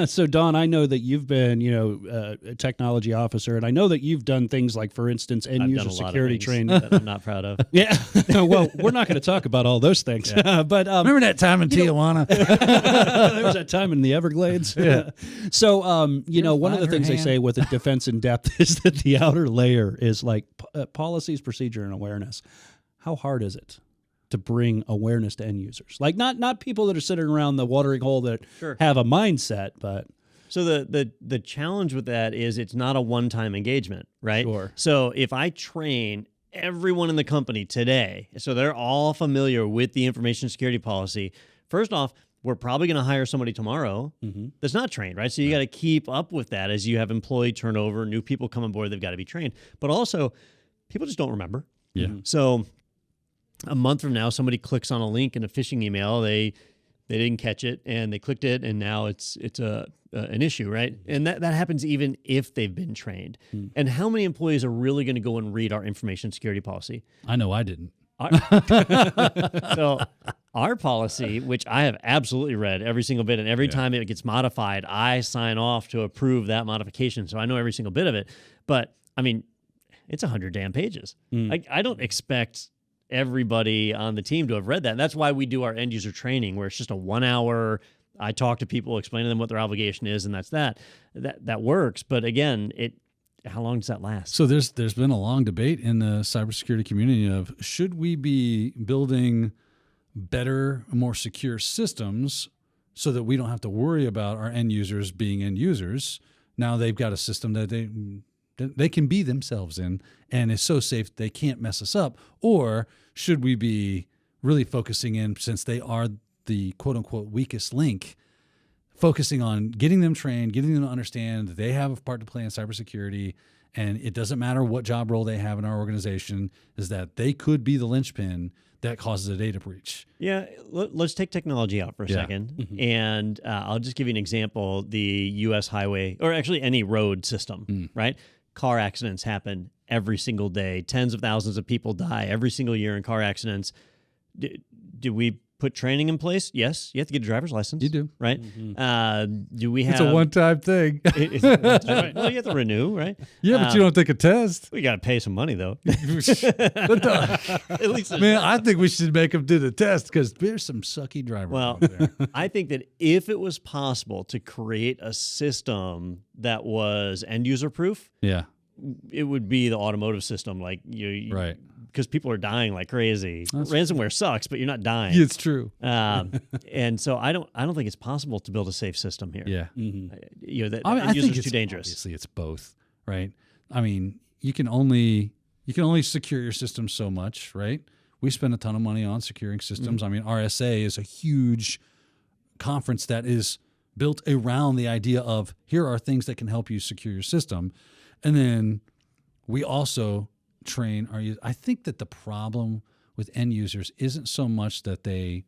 So, Don, I know that you've been, a technology officer, and I know that you've done things like, for instance, end I've user done a lot of security things training. that I'm not proud of. Yeah. Well, we're not going to talk about all those things. But Remember that time in Tijuana? there was that time in the Everglades. Yeah. So, one of the her things they hand. say with the defense in depth is that the outer layer is like policies, procedure, and awareness. How hard is it to bring awareness to end users? Like not people that are sitting around the watering hole that Sure. have a mindset, but So the challenge with that is it's not a one-time engagement, right? Sure. So if I train everyone in the company today, so they're all familiar with the information security policy, first off, we're probably going to hire somebody tomorrow that's not trained, right? So you got to keep up with that as you have employee turnover, new people come on board, they've got to be trained. But also, people just don't remember. Yeah. So a month from now, somebody clicks on a link in a phishing email, they didn't catch it, and they clicked it, and now it's an issue, right? And that happens even if they've been trained. And how many employees are really going to go and read our information security policy? I know I didn't. So our policy, which I have absolutely read every single bit, and every time it gets modified, I sign off to approve that modification. So I know every single bit of it. But I mean, it's 100 damn pages. I don't expect everybody on the team to have read that. And that's why we do our end user training, where it's just a 1 hour. I talk to people, explain to them what their obligation is, and that's that. That works. But again, how long does that last? So there's been a long debate in the cybersecurity community of should we be building better, more secure systems so that we don't have to worry about our end users being end users. Now they've got a system that they can be themselves in, and it's so safe they can't mess us up. Or should we be really focusing in, since they are the quote unquote weakest link, focusing on getting them trained, getting them to understand that they have a part to play in cybersecurity, and it doesn't matter what job role they have in our organization, is that they could be the linchpin that causes a data breach. Yeah, let's take technology out for a second. And I'll just give you an example. The U.S. highway, or actually any road system, right? Car accidents happen every single day. Tens of thousands of people die every single year in car accidents. Do we put training in place? Yes. You have to get a driver's license. You do. Right? Do we have... It's a one-time thing. Well, you have to renew, right? Yeah, but you don't take a test. We got to pay some money, though. At least, man, I think we should make them do the test, because there's some sucky drivers out there. I think that if it was possible to create a system that was end-user proof, it would be the automotive system. Like right. Because people are dying like crazy. Ransomware sucks, but you're not dying. It's true. And so I don't think it's possible to build a safe system here. Yeah. I think it's too dangerous. Obviously, it's both, right? I mean, you can only secure your system so much, right? We spend a ton of money on securing systems. I mean, RSA is a huge conference that is built around the idea of here are things that can help you secure your system. And then we also train our users. I think that the problem with end users isn't so much that they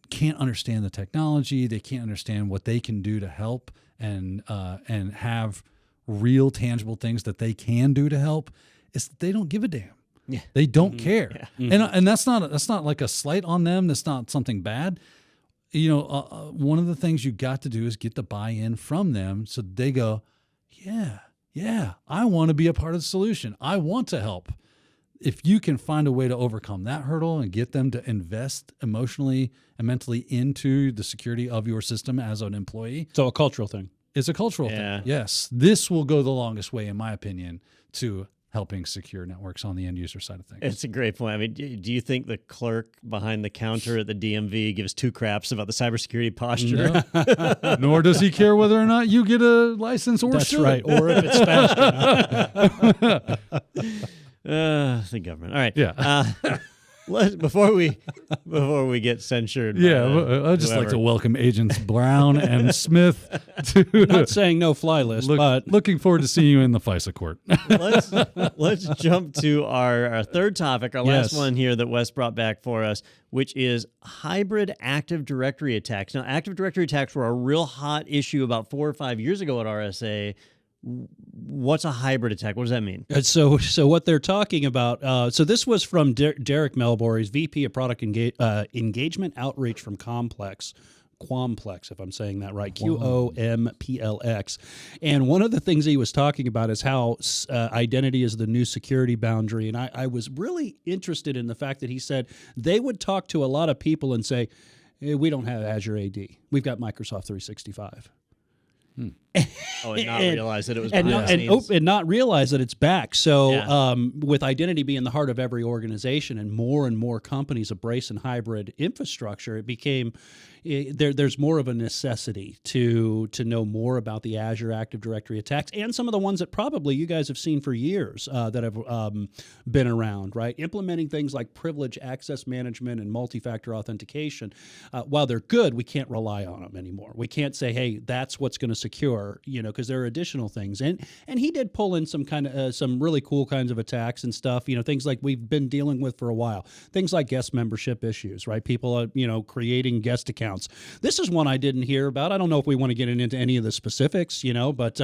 can't understand the technology, they can't understand what they can do to help and have real tangible things that they can do to help. It's that they don't give a damn. Yeah. They don't care. Yeah. And that's not like a slight on them. That's not something bad. One of the things you got to do is get the buy-in from them, so they go, yeah, I want to be a part of the solution. I want to help. If you can find a way to overcome that hurdle and get them to invest emotionally and mentally into the security of your system as an employee. So a cultural thing. It's a cultural thing. Yes. This will go the longest way, in my opinion, to helping secure networks on the end user side of things. It's a great point. I mean, do you think the clerk behind the counter at the DMV gives two craps about the cybersecurity posture? No. Nor does he care whether or not you get a license or That's right. Or if it's faster. The government. All right. Yeah. Before we get censured. I'd just like to welcome Agents Brown and Smith to Not saying no fly list, but looking forward to seeing you in the FISA court. Let's jump to our third topic, our last one here that Wes brought back for us, which is hybrid Active Directory attacks. Now, Active Directory attacks were a real hot issue about 4 or 5 years ago at RSA. What's a hybrid attack? What does that mean? So what they're talking about, so this was from Derek Melbour, he's VP of Product Engagement Outreach from Qualmplex, if I'm saying that right, QOMPLX. And one of the things he was talking about is how identity is the new security boundary. And I was really interested in the fact that he said they would talk to a lot of people and say, hey, we don't have Azure AD. We've got Microsoft 365. Oh, and not realize that it was and behind the not, scenes. and not realize that it's back. So Yeah. with identity being the heart of every organization and more companies embracing hybrid infrastructure, it became there's more of a necessity to know more about the Azure Active Directory attacks and some of the ones that probably you guys have seen for years that have been around, right? Implementing things like privilege access management and multi-factor authentication. While they're good, we can't rely on them anymore. We can't say, hey, that's what's going to secure, because there are additional things. And he did pull in some kind of some really cool kinds of attacks and stuff, things like we've been dealing with for a while. Things like guest membership issues, right? People, creating guest accounts. This is one I didn't hear about. I don't know if we want to get into any of the specifics, but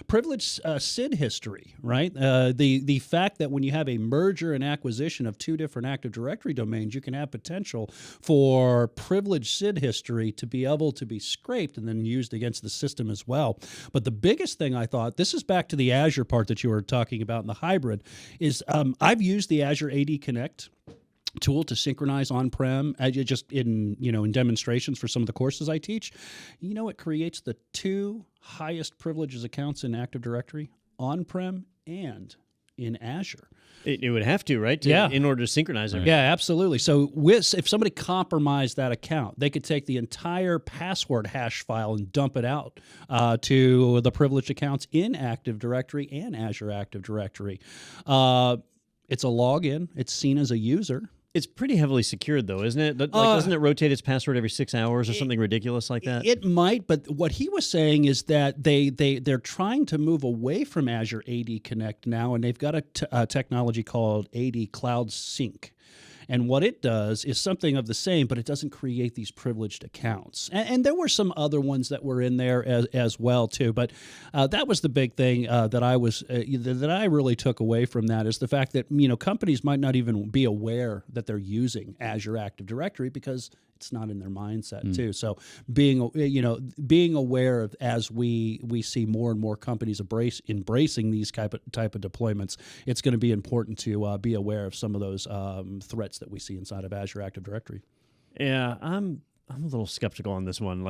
privileged SID history, right? The fact that when you have a merger and acquisition of two different Active Directory domains, you can have potential for privileged SID history to be able to be scraped and then used against the system as well. But the biggest thing I thought, this is back to the Azure part that you were talking about in the hybrid, is I've used the Azure AD Connect tool to synchronize on-prem just in demonstrations for some of the courses I teach. It creates the two highest privileges accounts in Active Directory, on-prem and in Azure. It would have to, right? In order to synchronize it. Yeah, absolutely. So if somebody compromised that account, they could take the entire password hash file and dump it out to the privileged accounts in Active Directory and Azure Active Directory. It's a login. It's seen as a user. It's pretty heavily secured, though, isn't it? Doesn't it rotate its password every 6 hours or something ridiculous like that? It might, but what he was saying is that they're trying to move away from Azure AD Connect now, and they've got a technology called AD Cloud Sync. And what it does is something of the same, but it doesn't create these privileged accounts. And there were some other ones that were in there as well too. But that was the big thing that I really took away from that, is the fact that companies might not even be aware that they're using Azure Active Directory because it's not in their mindset too. So being aware of, as we see more and more companies embracing these type of deployments, it's going to be important to be aware of some of those threats that we see inside of Azure Active Directory. Yeah, I'm a little skeptical on this one.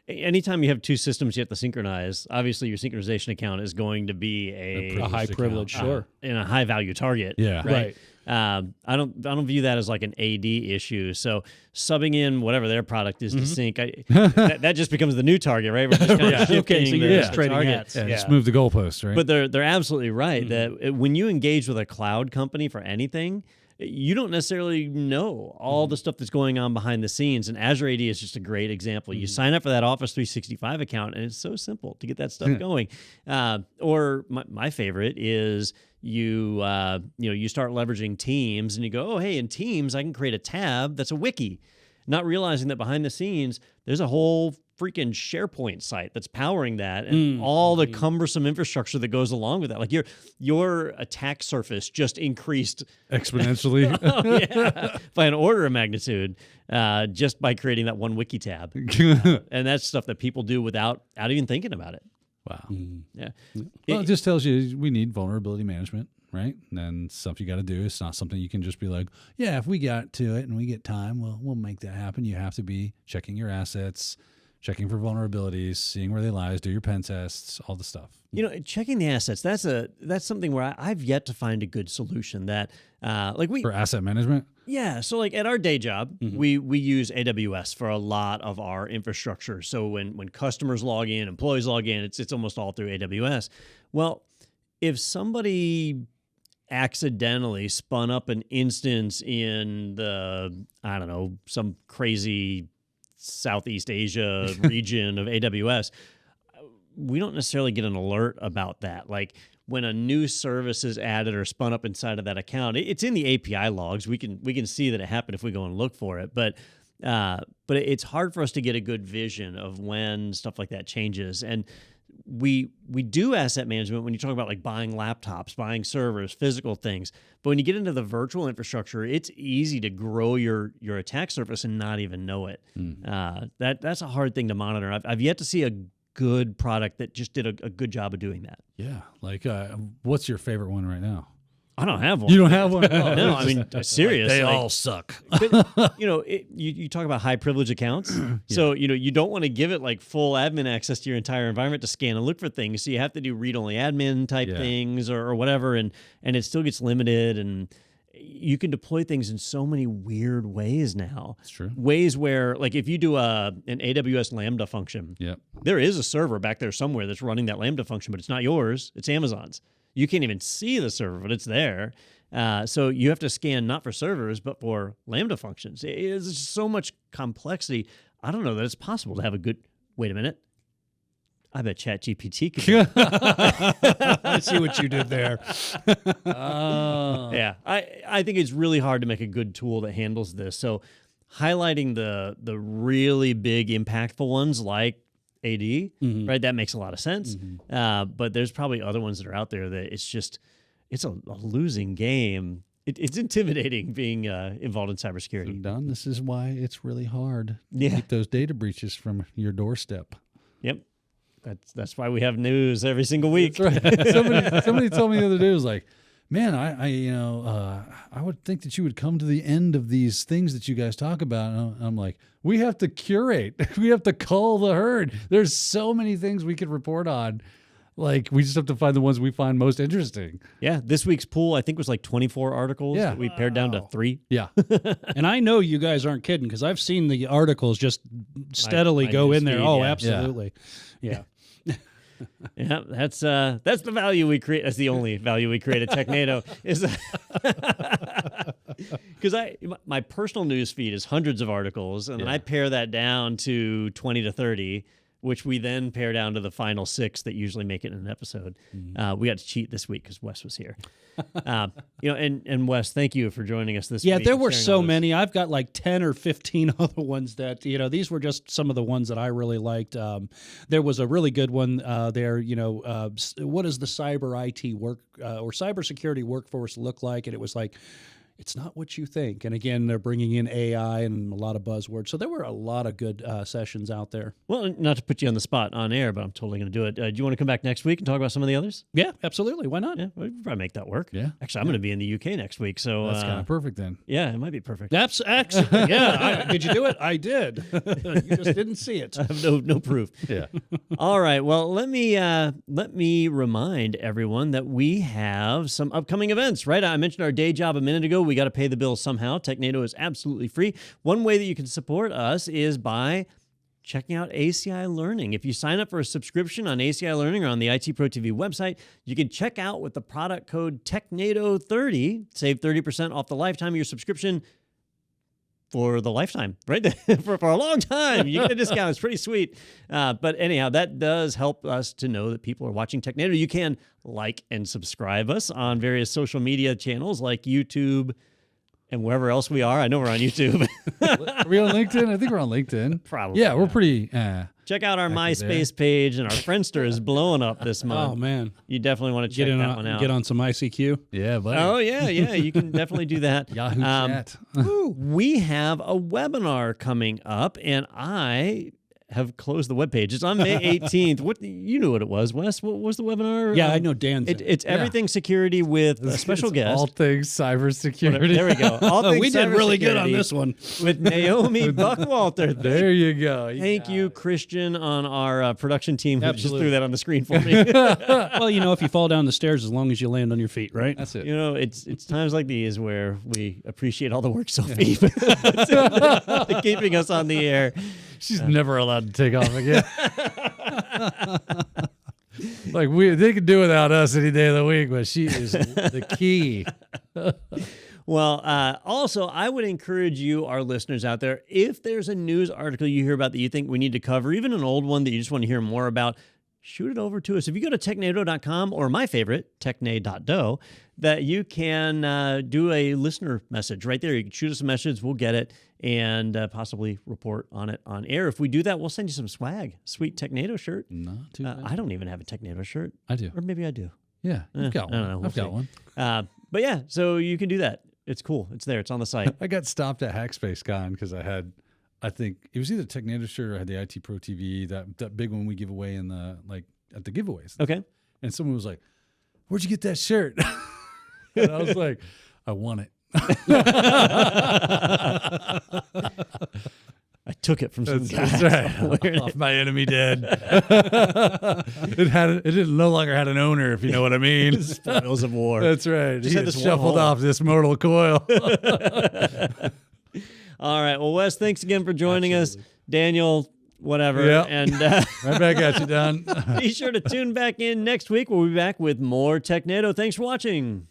Anytime you have two systems you have to synchronize, obviously your synchronization account is going to be a high privilege, sure, and a high value target. Yeah, right. I don't view that as like an AD issue. So subbing in whatever their product is to sync, that just becomes the new target, right? We're just kind of shifting so you're the just trading target. hats. Yeah, just move the goalpost, right? But they're absolutely right that when you engage with a cloud company for anything, you don't necessarily know all the stuff that's going on behind the scenes. And Azure AD is just a great example. You sign up for that Office 365 account, and it's so simple to get that stuff going. Or my favorite is you start leveraging Teams, and you go, oh, hey, in Teams, I can create a tab that's a wiki, not realizing that behind the scenes, there's a whole freaking SharePoint site that's powering that, and all the cumbersome infrastructure that goes along with that. Like your attack surface just increased exponentially. By an order of magnitude, just by creating that one wiki tab. And that's stuff that people do without even thinking about it. Wow. Yeah. Well, it just tells you we need vulnerability management, right? And then stuff you got to do. It's not something you can just be like, yeah, if we got to it and we get time, we'll make that happen. You have to be checking your assets, checking for vulnerabilities, seeing where they lie, do your pen tests, all the stuff. Checking the assets, that's something where I've yet to find a good solution that for asset management. Yeah, so like at our day job, we use AWS for a lot of our infrastructure. So when customers log in, employees log in, it's almost all through AWS. Well, if somebody accidentally spun up an instance in some crazy Southeast Asia region of AWS, we don't necessarily get an alert about that. Like when a new service is added or spun up inside of that account, it's in the API logs. We can see that it happened if we go and look for it. But it's hard for us to get a good vision of when stuff like that changes. And we do asset management when you talk about like buying laptops, buying servers, physical things. But when you get into the virtual infrastructure, it's easy to grow your attack surface and not even know it. That's a hard thing to monitor. I've yet to see a good product that just did a good job of doing that. Yeah. Like, what's your favorite one right now? I don't have one. You don't have one? Oh, No, I mean, serious. they like, all suck. but, you talk about high privilege accounts. So, you don't want to give it like full admin access to your entire environment to scan and look for things. So you have to do read-only admin type things or whatever. And it still gets limited. And you can deploy things in so many weird ways now. That's true. Ways where, like, if you do an AWS Lambda function, Yep. there is a server back there somewhere that's running that Lambda function, but it's not yours. It's Amazon's. You can't even see the server, but it's there. So you have to scan not for servers, but for Lambda functions. There's just so much complexity. I don't know that it's possible to have a good... Wait a minute. I bet ChatGPT could do it. I see what you did there. Yeah, I think it's really hard to make a good tool that handles this. So highlighting the really big, impactful ones like AD, right? That makes a lot of sense. But there's probably other ones that are out there that it's a losing game. It's intimidating being involved in cybersecurity. Don, this is why it's really hard Yeah. to keep those data breaches from your doorstep. Yep. That's why we have news every single week. That's right. Somebody told me the other day, was like, man, I would think that you would come to the end of these things that you guys talk about. And I'm like, we have to curate. We have to cull the herd. There's so many things we could report on. Like, we just have to find the ones we find most interesting. Yeah, this week's pool, I think, was like 24 articles that we pared down to 3. Yeah. And I know you guys aren't kidding because I've seen the articles just steadily my go in there. newsfeed, Oh, yeah. absolutely. Yeah. Yeah, that's the value we create. That's the only value we create at Techando is because my personal news feed is hundreds of articles, and then I pare that down to 20 to 30, which we then pare down to the final 6 that usually make it in an episode. We got to cheat this week because Wes was here. And Wes, thank you for joining us this week. Yeah, there and were sharing so all this. many. I've got like 10 or 15 other ones that, these were just some of the ones that I really liked. There was a really good one there, what does the cyber IT work or cybersecurity workforce look like? And it was like, it's not what you think. And again, they're bringing in AI and a lot of buzzwords. So there were a lot of good sessions out there. Well, not to put you on the spot on air, but I'm totally going to do it. Do you want to come back next week and talk about some of the others? Yeah, absolutely. Why not? Yeah, we can probably make that work. Yeah. Actually, I'm going to be in the UK next week, so That's kind of perfect then. yeah, it might be perfect. That's excellent. Yeah. Did you do it? I did. You just didn't see it. I have no proof. Yeah. All right. Well, let me remind everyone that we have some upcoming events. Right, I mentioned our day job a minute ago. We got to pay the bills somehow. Techando is absolutely free. One way that you can support us is by checking out ACI Learning. If you sign up for a subscription on ACI Learning or on the IT Pro TV website, you can check out with the product code Technado30, save 30% off the lifetime of your subscription. For the lifetime, right? for a long time. You get a discount. It's pretty sweet. But anyhow, that does help us to know that people are watching Techando. You can like and subscribe us on various social media channels like YouTube and wherever else we are. I know we're on YouTube. Are we on LinkedIn? I think we're on LinkedIn. Probably. Yeah, we're pretty. Check out our Active MySpace page, and our Friendster is blowing up this month. Oh, man. You definitely want to check that one out. Get on some ICQ. Yeah, buddy. Oh, yeah. You can definitely do that. Yahoo Chat. We have a webinar coming up, and I have closed the webpage. It's on May 18th. You knew what it was, Wes. What was the webinar? Yeah, I know Dan's. It's everything security with a special guest. All things cybersecurity. There we go. All things we did really good on cybersecurity this one. with Naomi Buckwalter. There you go. Thank you, Christian, on our production team who just Absolutely. threw that on the screen for me. Well, if you fall down the stairs, as long as you land on your feet, right? That's it. It's times like these where we appreciate all the work Sophie puts into keeping us on the air. She's never allowed to take off again. Like they could do without us any day of the week, but she is the key. Well, also, I would encourage you, our listeners out there, if there's a news article you hear about that you think we need to cover, even an old one that you just want to hear more about, shoot it over to us. If you go to technado.com or my favorite, techna.do, that you can do a listener message right there. You can shoot us a message. We'll get it and possibly report on it on air. If we do that, we'll send you some swag. Sweet Technado shirt. Not too bad. I don't even have a Technado shirt. I do. Or maybe I do. Yeah, you've got I one. don't know. We'll I've got see. one. But yeah, so you can do that. It's cool. It's there. It's on the site. I got stopped at Hackspace Con because I think it was either Technado shirt or I had the IT Pro TV, that big one we give away in the at the giveaways. Okay. And someone was like, "Where'd you get that shirt?" And I was like, I want it. I took it from some guy. That's right. Off my enemy dead. It no longer had an owner, if you know what I mean. Spoils of war. That's right. Just He had had this one shuffled hole. off this mortal coil. All right. Well, Wes, thanks again for joining us. Daniel, whatever. Yeah. And Right back at you, Don. be sure to tune back in next week. We'll be back with more Techando. Thanks for watching.